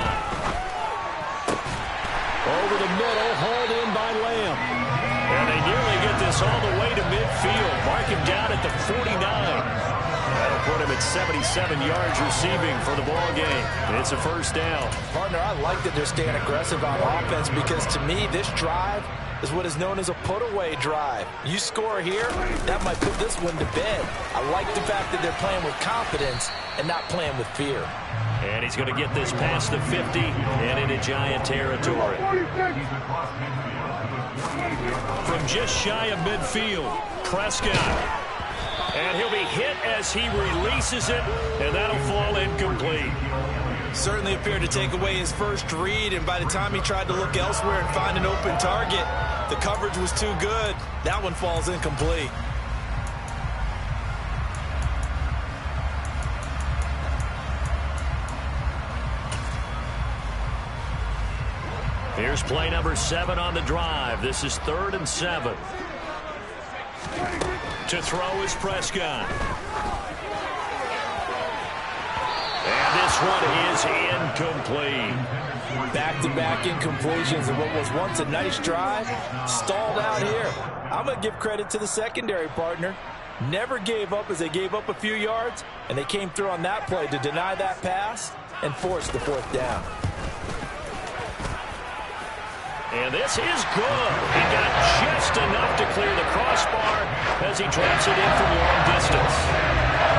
Over the middle, hauled in by Lamb. And they nearly get this all the way to midfield. Mark him down at the 49. That'll put him at 77 yards receiving for the ball game. It's a first down. Partner, I like that they're staying aggressive on offense because to me, this drive is what is known as a put-away drive. You score here, that might put this one to bed. I like the fact that they're playing with confidence and not playing with fear. And he's going to get this past the 50 and into Giant territory. From just shy of midfield, Prescott. And he'll be hit as he releases it, and that'll fall incomplete. Certainly appeared to take away his first read, and by the time he tried to look elsewhere and find an open target, the coverage was too good. That one falls incomplete. Here's play number 7 on the drive. This is 3rd and 7. To throw is Prescott. And this one is incomplete. Back-to-back incompletions of what was once a nice drive. Stalled out here. I'm going to give credit to the secondary partner. Never gave up as they gave up a few yards, and they came through on that play to deny that pass and force the 4th down. And this is good. He got just enough to clear the crossbar as he drops it in from long distance.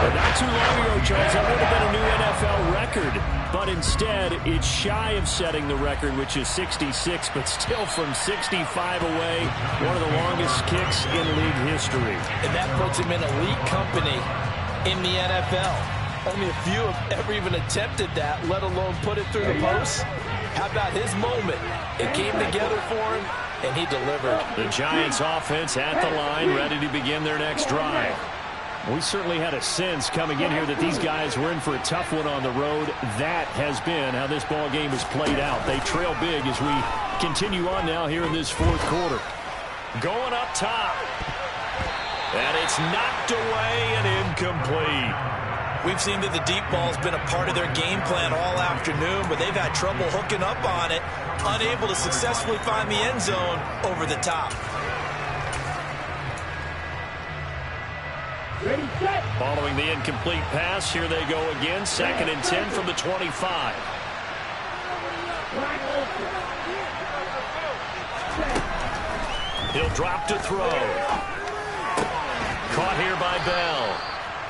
But not too long ago, Charles, that would have been a new NFL record. But instead, it's shy of setting the record, which is 66, but still from 65 away, one of the longest kicks in league history. And that puts him in elite company in the NFL. Only a few have ever even attempted that, let alone put it through the post. How about his moment? It came together for him, and he delivered. The Giants offense at the line, ready to begin their next drive. We certainly had a sense coming in here that these guys were in for a tough one on the road. That has been how this ball game has played out. They trail big as we continue on now here in this fourth quarter. Going up top. And it's knocked away and incomplete. We've seen that the deep ball's been a part of their game plan all afternoon, but they've had trouble hooking up on it, unable to successfully find the end zone over the top. Ready, set. Following the incomplete pass, here they go again. 2nd and 10 from the 25. He'll drop to throw. Caught here by Bell.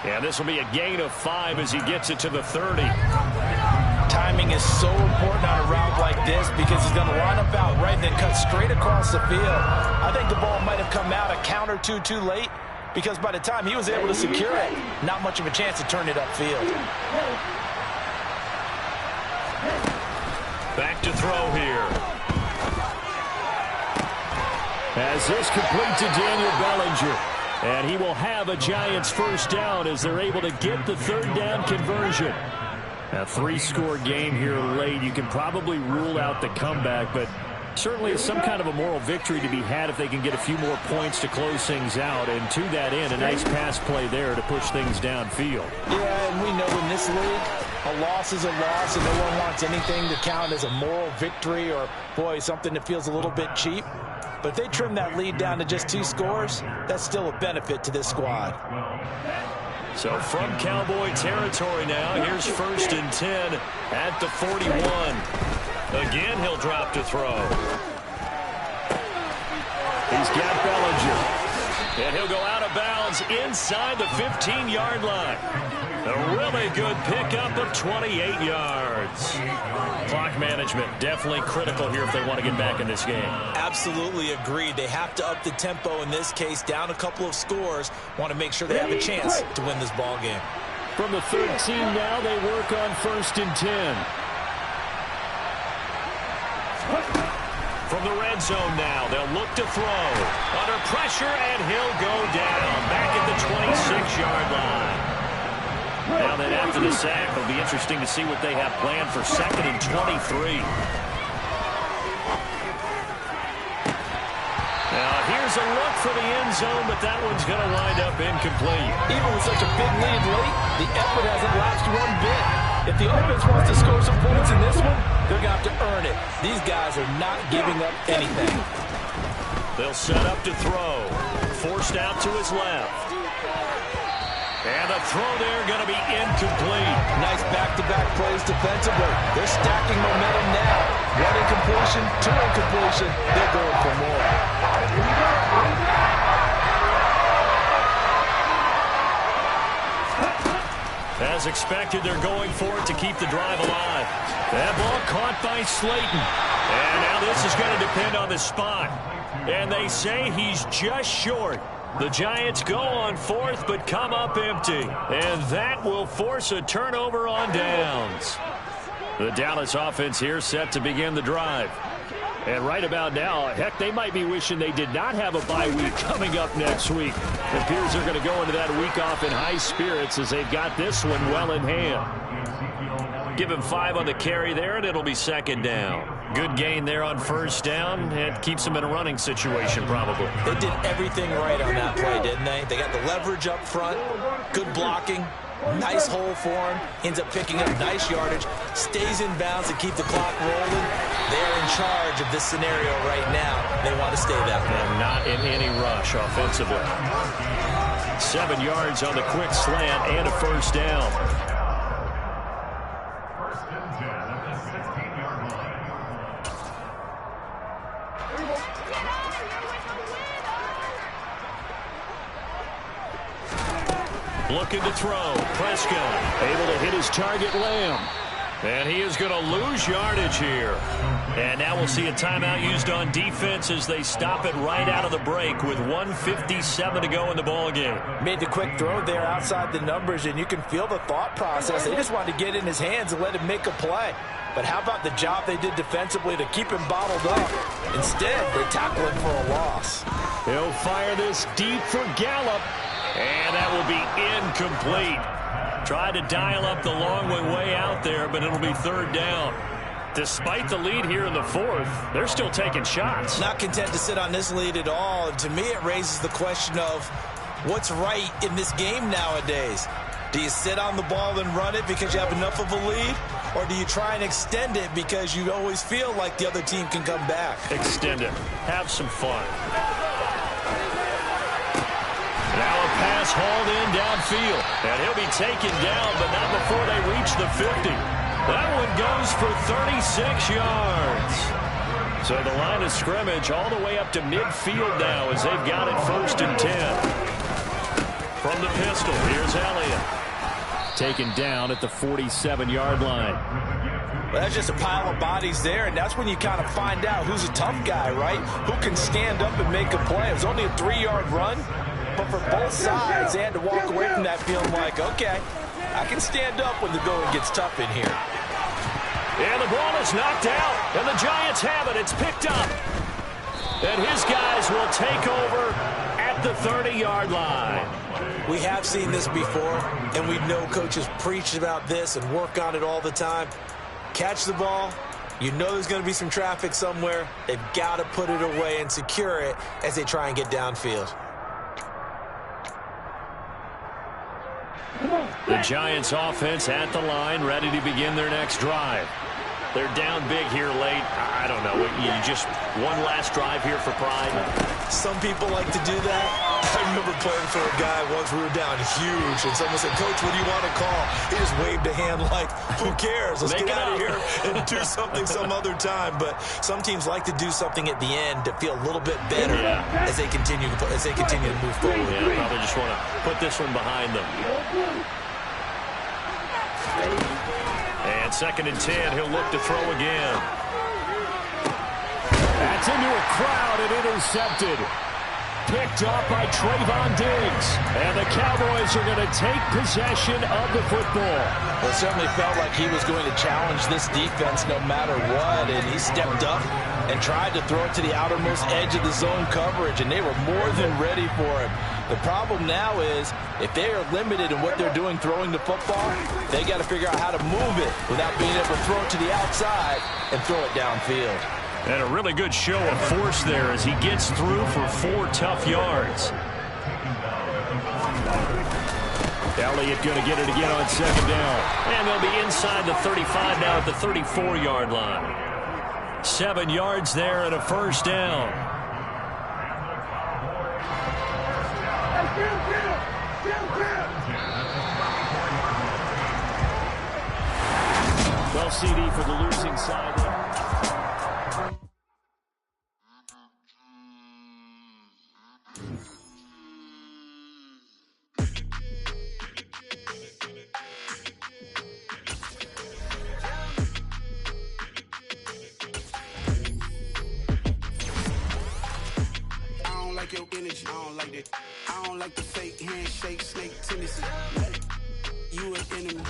And this will be a gain of 5 as he gets it to the 30. Timing is so important on a route like this because he's going to line up out right and then cut straight across the field. I think the ball might have come out a count or two too late, because by the time he was able to secure it, not much of a chance to turn it upfield. Back to throw here. As this complete to Daniel Bellinger. And he will have a Giants first down as they're able to get the 3rd down conversion. A 3-score game here late. You can probably rule out the comeback, but certainly some kind of a moral victory to be had if they can get a few more points to close things out. And to that end, a nice pass play there to push things downfield. Yeah, and we know in this league, a loss is a loss, and no one wants anything to count as a moral victory or, boy, something that feels a little bit cheap. But if they trim that lead down to just 2 scores, that's still a benefit to this squad. So from Cowboy territory now, here's 1st and 10 at the 41. Again, he'll drop to throw. He's got Bellinger. And he'll go out of bounds inside the 15-yard line. A really good pickup of 28 yards. Clock management definitely critical here if they want to get back in this game. Absolutely agreed. They have to up the tempo in this case, down a couple of scores. Want to make sure they have a chance to win this ball game. From the 13 now, they work on 1st and 10. From the red zone now, they'll look to throw. Under pressure, and he'll go down. Back at the 26-yard line. Now then, after the sack, it'll be interesting to see what they have planned for 2nd and 23. Now, here's a look for the end zone, but that one's going to wind up incomplete. Even with such a big lead late, the effort hasn't lapsed one bit. If the offense wants to score some points in this one, they're going to have to earn it. These guys are not giving up anything. They'll set up to throw. Forced out to his left. And the throw there going to be incomplete. Nice back-to-back plays defensively. They're stacking momentum now. 1 incompletion, 2 incompletion. They're going for more. As expected, they're going for it to keep the drive alive. That ball caught by Slayton. And now this is going to depend on the spot. And they say he's just short. The Giants go on 4th, but come up empty. And that will force a turnover on downs. The Dallas offense here set to begin the drive. And right about now, heck, they might be wishing they did not have a bye week coming up next week. It appears they're going to go into that week off in high spirits as they've got this one well in hand. Give him 5 on the carry there, and it'll be 2nd down. Good gain there on 1st down. It keeps them in a running situation, probably. They did everything right on that play, didn't they? They got the leverage up front, good blocking, nice hole for him, ends up picking up nice yardage, stays in bounds to keep the clock rolling. They're in charge of this scenario right now. They want to stay that way. And not in any rush offensively. 7 yards on the quick slant and a 1st down. Looking to throw. Prescott able to hit his target, Lamb. And he is going to lose yardage here. And now we'll see a timeout used on defense as they stop it right out of the break with 1:57 to go in the ballgame. Made the quick throw there outside the numbers, and you can feel the thought process. They just wanted to get in his hands and let him make a play. But how about the job they did defensively to keep him bottled up? Instead, they tackle him for a loss. He'll fire this deep for Gallup. And that will be incomplete. Tried to dial up the long way out there, but it'll be third down. Despite the lead here in the fourth, they're still taking shots. Not content to sit on this lead at all. And to me, it raises the question of what's right in this game nowadays. Do you sit on the ball and run it because you have enough of a lead? Or do you try and extend it because you always feel like the other team can come back? Extend it. Have some fun. Now a pass hauled in downfield. And he'll be taken down, but not before they reach the 50. That one goes for 36 yards. So the line of scrimmage all the way up to midfield now as they've got it 1st and 10. From the pistol, here's Elliott. Taken down at the 47-yard line. Well, that's just a pile of bodies there, and that's when you kind of find out who's a tough guy, right? Who can stand up and make a play. It was only a 3-yard run, but for both sides, they had to walk away from that feeling like, okay, I can stand up when the going gets tough in here. And the ball is knocked out, and the Giants have it. It's picked up. And his guys will take over at the 30-yard line. We have seen this before, and we know coaches preach about this and work on it all the time. Catch the ball. You know there's going to be some traffic somewhere. They've got to put it away and secure it as they try and get downfield. The Giants offense at the line, ready to begin their next drive. They're down big here late. I don't know. You just one last drive here for pride. Some people like to do that. I remember playing for a guy once. We were down huge, and someone said, "Coach, what do you want to call?" He just waved a hand like, "Who cares? Let's get out of here and do something some other time." But some teams like to do something at the end to feel a little bit better as they continue to move forward. Yeah, probably just want to put this one behind them. And 2nd and 10, he'll look to throw again. That's into a crowd and intercepted. Picked off by Trayvon Diggs. And the Cowboys are going to take possession of the football. Well, it certainly felt like he was going to challenge this defense no matter what. And he stepped up and tried to throw it to the outermost edge of the zone coverage. And they were more than ready for him. The problem now is if they are limited in what they're doing throwing the football, they got to figure out how to move it without being able to throw it to the outside and throw it downfield. And a really good show of force there as he gets through for 4 tough yards. Elliott going to get it again on 2nd down. And they'll be inside the 35 now at the 34-yard line. 7 yards there and a 1st down. Well, CD for the losing side there. Your energy, I don't like that. I don't like the fake handshake, snake tendency. You an enemy.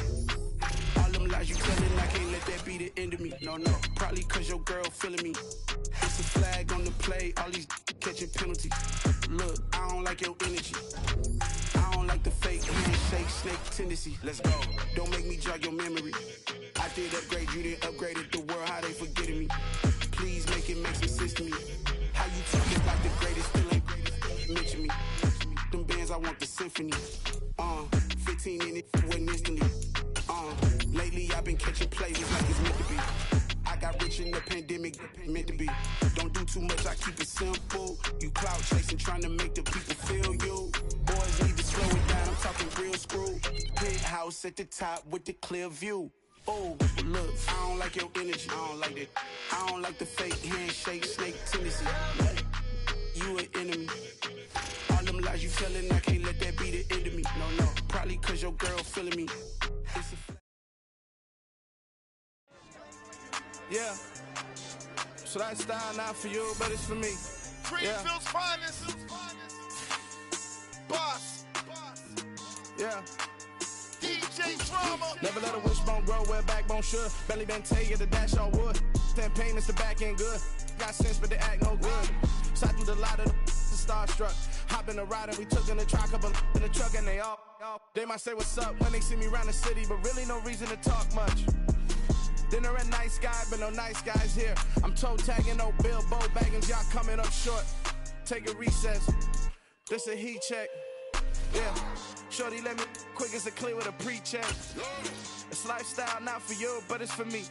All them lies you telling, I can't let that be the end of me. No, probably cause your girl feeling me. It's a flag on the play, all these catching penalties. Look, I don't like your energy. I don't like the fake handshake, snake tendency. Let's go. Don't make me jog your memory. I did upgrade, you didn't upgrade it. The world, how they forgetting me. Please make it make some sense to me. How you talking about the greatest, still ain't greatest. Mention me. Them bands, I want the symphony. 15 in it, wasn't instantly. Lately I've been catching plays like it's meant to be. I got rich in the pandemic, meant to be. Don't do too much, I keep it simple. You clout chasing, trying to make the people feel you. Boys need to slow it down, I'm talking real screw. Penthouse at the top with the clear view. Oh, look, I don't like your energy, I don't like that. I don't like the fake handshake, snake tendency. You an enemy. All them lies you telling, I can't let that be the end of me. No, probably cause your girl feeling me. Yeah. So that style not for you, but it's for me. Greenfield's finest. Boss. Yeah. DJ Drama. Never let a wishbone grow where backbone should. Belly been take the dash on wood. Stand payments, the back end good. Got sense, but they act no good. Side through the lot of the starstruck. Hop in the ride and we took in the truck, couple in the truck and they all. They might say what's up when they see me around the city, but really no reason to talk much. Dinner at Nice Guy, but no nice guys here. I'm toe tagging, no Bilbo Baggins, y'all coming up short. Take a recess, this a heat check. Yeah, shorty let me quick as a clear with a pre-check. It's lifestyle, not for you, but it's for me.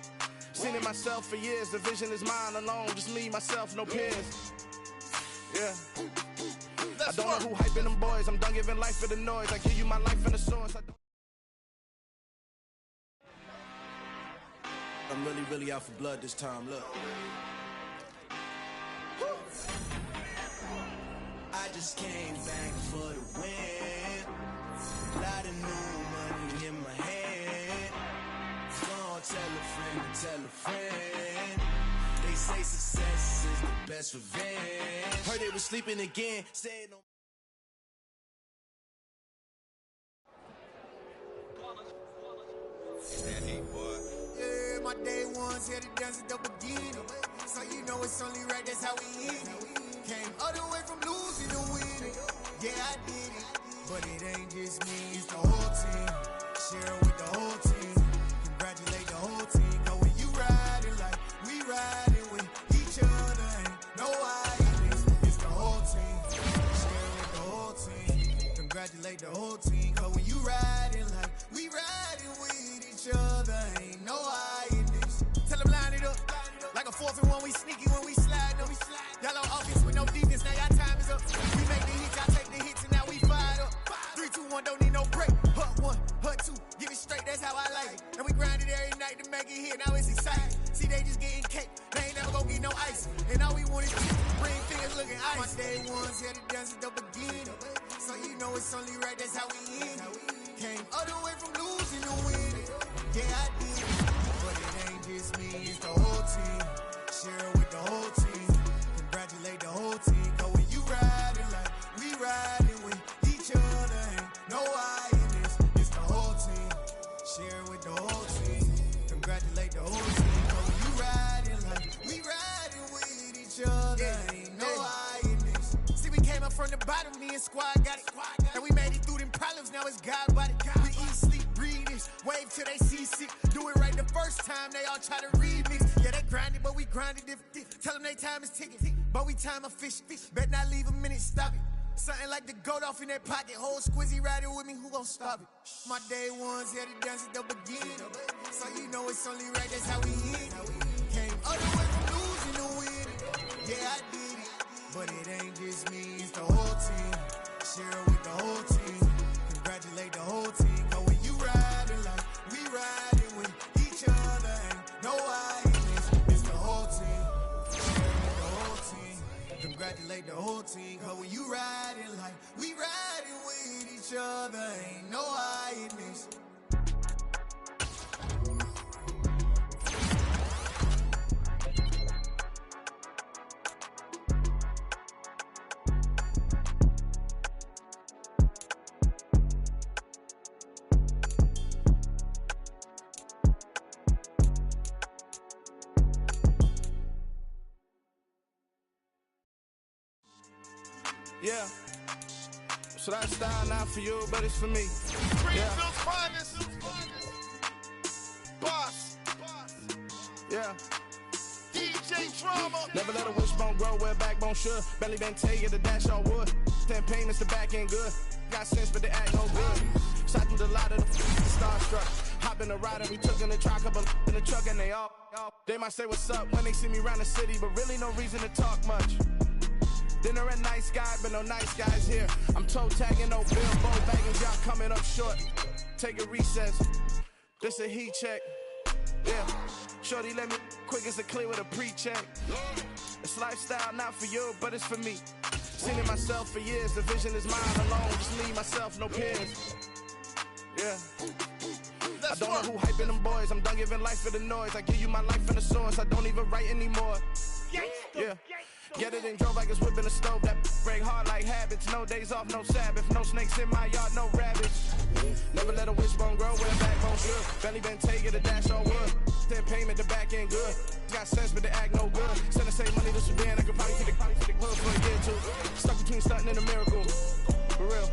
Seen it myself for years, the vision is mine alone. Just me, myself, no peers. Yeah. I don't know who hyping them boys. I'm done giving life for the noise. I give you my life in the source. I'm really out for blood this time, look. I just came back for the win. A lot of new money in my hand. Gonna tell a friend. They say success is the best revenge. Heard they was sleeping again. Saying no. Yeah, my day ones here to dance at the beginning. So you know it's only right, that's how we end it. Came all the way from losing to winning. Yeah, I did it. But it ain't just me, it's the whole team. Share with the whole team. Congratulate the whole team. Cause when you riding like we riding with each other, ain't no hiding. It's the whole team. Share with the whole team. Congratulate the whole team. Cause when you riding like we riding with each other, ain't no hiding. Tell them line it up. Like a 4th and 1, we sneaky when we slide up. Y'all on offense with no defense, now y'all time is up. We make the hits, y'all take the hits, and now we fired up. 3, 2, 1, don't need no break. Hut 1, hut 2, give it straight, that's how I like it. And we grind it every night to make it hit, now it's exciting. See, they just getting cake, they ain't never gonna get no ice. And all we want is bring fingers looking ice. My day ones here to dance at the beginning. So you know it's only right, that's how we end it. Came all the way from losing to winning. Yeah, I did it. But it ain't just me, it's the whole team. Share with the whole team. Congratulate the whole team. Cause when you riding like we riding with each other, ain't no hiding. It's the whole team. Share with the whole team. Congratulate the whole team. Cause when you riding like we riding with each other, ain't no hiding. See, we came up from the bottom, me and squad got it. And we made it through them problems, now it's God body. We eat, sleep, breathe this. Wave till they see sick. Do it right the first time, they all try to remix. Yeah, they grinded, but we grinded different. Tell them they time is ticking, but we time a fish. Bet not leave a minute, stop it. Something like the goat off in that pocket. Whole squizzy riding with me, who gon' stop it? My day ones here to dance at the beginning. So you know it's only right, that's how we end it. Came all the way from losing to winning. Yeah, I did it. But it ain't just me, it's the whole team. Share with the whole team. Congratulate the whole team. Cause when you riding like we riding with each other, ain't no hiding. It's the whole team. Share with the whole team. Congratulate the whole team. Cause when you riding like we riding with each other, ain't no hiding. Yeah. So that style not for you, but it's for me. Greenfield's finest. Boss. Yeah. DJ Drama. Never let a wishbone grow where a backbone should. Belly been tell you the dash on wood. 10 payments, the back end good. Got sense, but they act no good. Shot through the lot of the starstruck. Hop in the ride and we took in the truck, couple in the truck and they all. They might say what's up when they see me around the city, but really no reason to talk much. Dinner at Nice Guy, but no nice guys here. I'm toe tagging, no Bilbo Baggins, y'all coming up short. Take a recess, this a heat check. Yeah, shorty let me quick as a clear with a pre-check. It's lifestyle, not for you, but it's for me. Seen it myself for years, the vision is mine alone. Just me, myself, no peers. Yeah. I don't know who hyping them boys. I'm done giving life for the noise. I give you my life in the source. I don't even write anymore. Yeah. Get it and drove like it's whipping a stove. That break hard like habits. No days off, no Sabbath. No snakes in my yard, no rabbits. Never let a wishbone grow where a backbone should. Belly been taking the dash on wood. 10 payment, the back end good. Got sense, but they act no good. Send the same money to Sudan, I could probably feed the hood for a year or two. Stuck between stunting and a miracle. For real.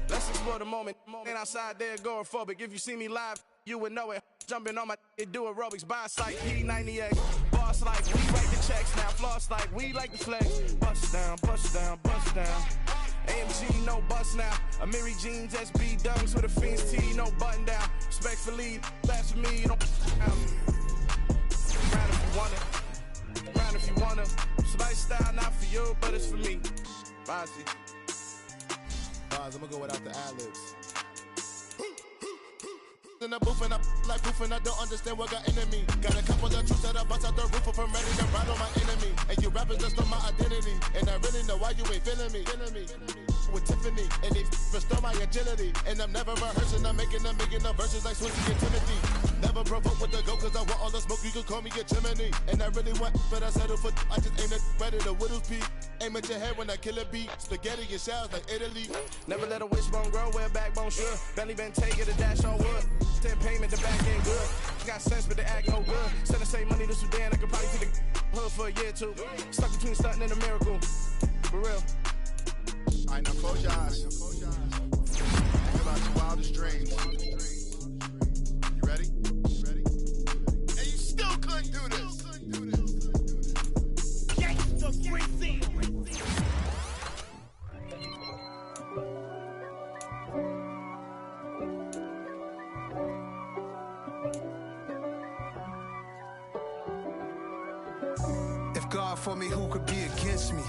Let's explore the moment. Ain't outside there agoraphobic. If you see me live, you would know it. Jumping on my do aerobics, buying like P90X. Boss like we write the checks now. Floss like we like the flex. Bust down, bust down, bust down. AMG, no bust now. Amiri jeans, SB dunks with a Fiends tee, no button down. Respectfully, that's for me, you don't round if you wanna. Round if you wanna. It's lifestyle, not for you, but it's for me. Bonzi. I'm gonna go without the ad-libs. In the booth and I like proof and I don't understand what got into me. Got a couple of troops that I bust out the roof if I'm ready to ride on my enemy. And you rappers just know my identity. And I really know why you ain't feeling me. With Tiffany, and they restore my agility. And I'm never rehearsing, I'm making them verses like Swizzy and Timothy. Never provoke with the go, cause I want all the smoke, you can call me a chimney. And I really want, but I settle for, I just aim at ready to Whittles Peak. Aim at your head when I kill a beat. Spaghetti and shells like Italy. Never let a wishbone grow where a backbone should. Bentley Bentayga, the dash on wood. 10 payment, the back end good. Got sense, but they act no good. Send the same money to Sudan, I could probably feed the hood for a year or two. Stuck between stunting and a miracle. For real. Alright, now close your eyes. Think about your wildest dreams. You ready? And you still couldn't do this. Gangsta Brazil. If God for me, who could be against me?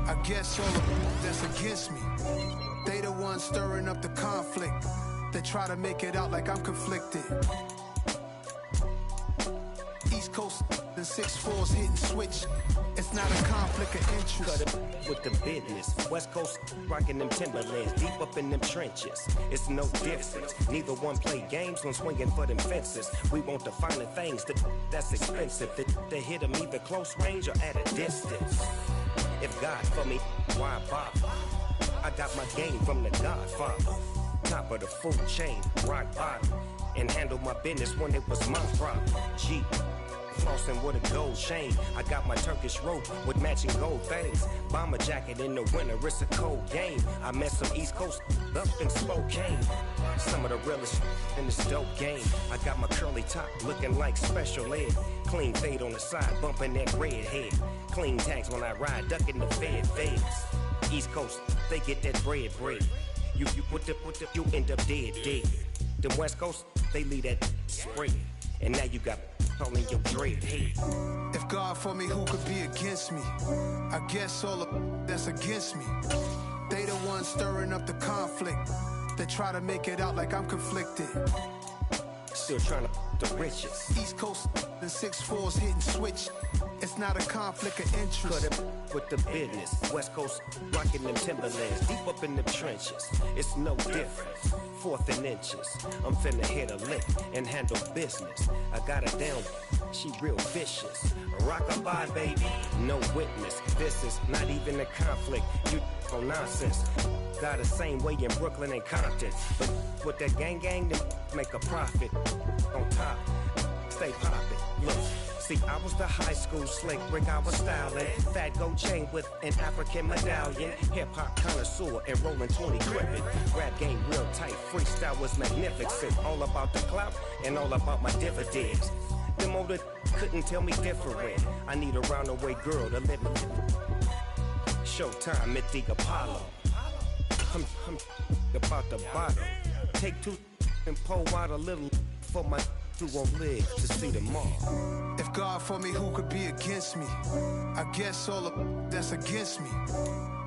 I guess all of them that's against me. They the ones stirring up the conflict. They try to make it out like I'm conflicted. East Coast and 6'4's hitting switch. It's not a conflict of interest. Cut it with the business. West Coast rocking them Timberlands, deep up in them trenches. It's no difference. Neither one play games when swinging for them fences. We want the finer things that's expensive. They hit them either close range or at a distance. If God for me, why bother? I got my game from the Godfather. Top of the food chain, rock bottom. And handle my business when it was my problem. G. Flossing with a gold chain. I got my Turkish rope with matching gold things. Bomber jacket in the winter, it's a cold game. I met some East Coast up in Spokane. Some of the realest in this dope game. I got my curly top looking like special ed. Clean fade on the side, bumping that red head. Clean tags when I ride, ducking the feds. East Coast, they get that bread. You you end up dead. Them West Coast, they leave that spray. And now you got all in your dread head. If God for me, who could be against me? I guess all of them that's against me. They the ones stirring up the conflict. They try to make it out like I'm conflicted. Still trying to the riches. East Coast and 6'4's hitting switch. It's not a conflict of interest. Cut it with the business. West Coast rocking them Timberlands, deep up in the trenches. It's no difference. 4th and inches. I'm finna hit a lick and handle business. I got her down, she real vicious. Rock-a-bye, baby, no witness. This is not even a conflict. You on nonsense. Got the same way in Brooklyn and Compton. But with that gang, then make a profit. On top, stay poppin'. Look. See, I was the high school slick Rick, I was styling. Fat gold chain with an African medallion. Hip-hop connoisseur and rolling 20 gripping. Rap game real tight, freestyle was magnificent. All about the clout and all about my dividends. Them older couldn't tell me different. I need a roundaway girl to live in. Showtime at the Apollo. I'm about the bottom. Take 2 and pull out a little for my who won't live to see them all. If God for me, who could be against me? I guess all of them that's against me.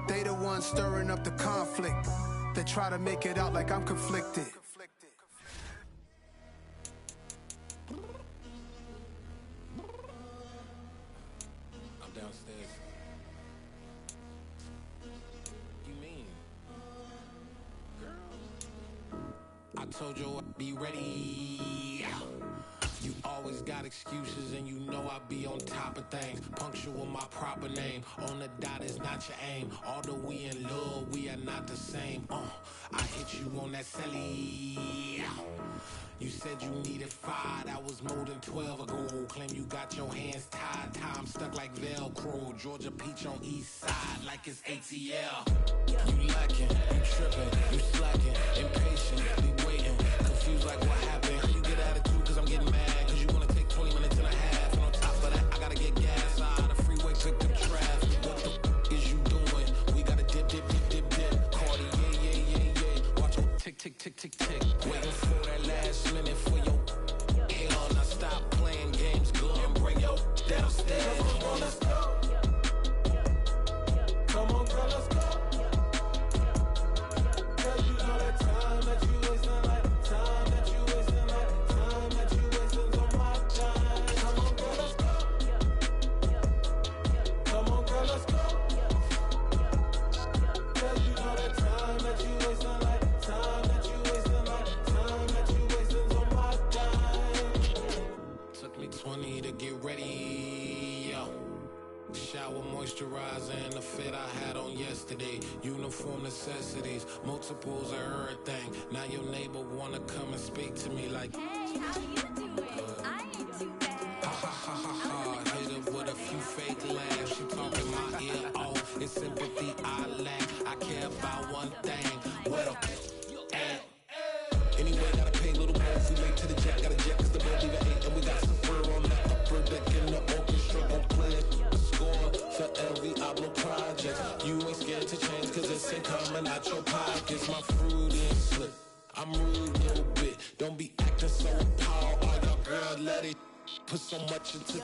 They the ones stirring up the conflict. They try to make it out like I'm conflicted. I'm downstairs. You mean? Girl, I told you I'd be ready. You always always got excuses, and you know I be on top of things. Punctual with my proper name. On the dot is not your aim. Although we in love, we are not the same. I hit you on that celly. You said you needed 5, that was more than 12 ago. Claim you got your hands tied, time stuck like Velcro. Georgia Peach on east side like it's ATL. You lacking, you tripping, you slacking, impatient, be waiting, confused like what happened. How you get attitude cause I'm getting mad, cause you wanna take 20 minutes and a half. And on top of that, I gotta get gas out of the freeway, pick up traffic. What the is you doing? We gotta dip, dip, dip, dip, dip. Cardi, yeah. Watch your tick, tick, tick, tick, tick. Waiting for that last minute for your hell. Now stop playing games, go and bring your downstairs. Come on, let's go. Come on, girl, let's go. Cause you know that time that you wasting, like time that you wasting, like time that you wasting on my time. Come on, girl, let's go. Come on, girl, let's go. Cause you know that time that you wasting, like time that you wasting, like time that you wasting on my time. Took me 20 to get ready, yo. Shower moisturizer and the fit I had on yesterday. Uniform necessities, multiples of everything. Now your neighbor wanna come and speak to me like, hey, how you doing? I ain't too bad. Ha ha ha ha ha. Hit her with a few fake laughs. She talking my ear off. It's sympathy I lack. I care about one thing. What up? Anyway, gotta pay a little more. If we late to the jet, gotta jet cause the boat leave at 8. And we got some fur on the upper deck in the orchestra. Gon' play it. Score for LV Ablo projects. You ain't scared to change cause it's incoming out your pockets. My fruit and slip. I'm rude a little bit. Don't be acting so appalled. All y'all girl let it put so much into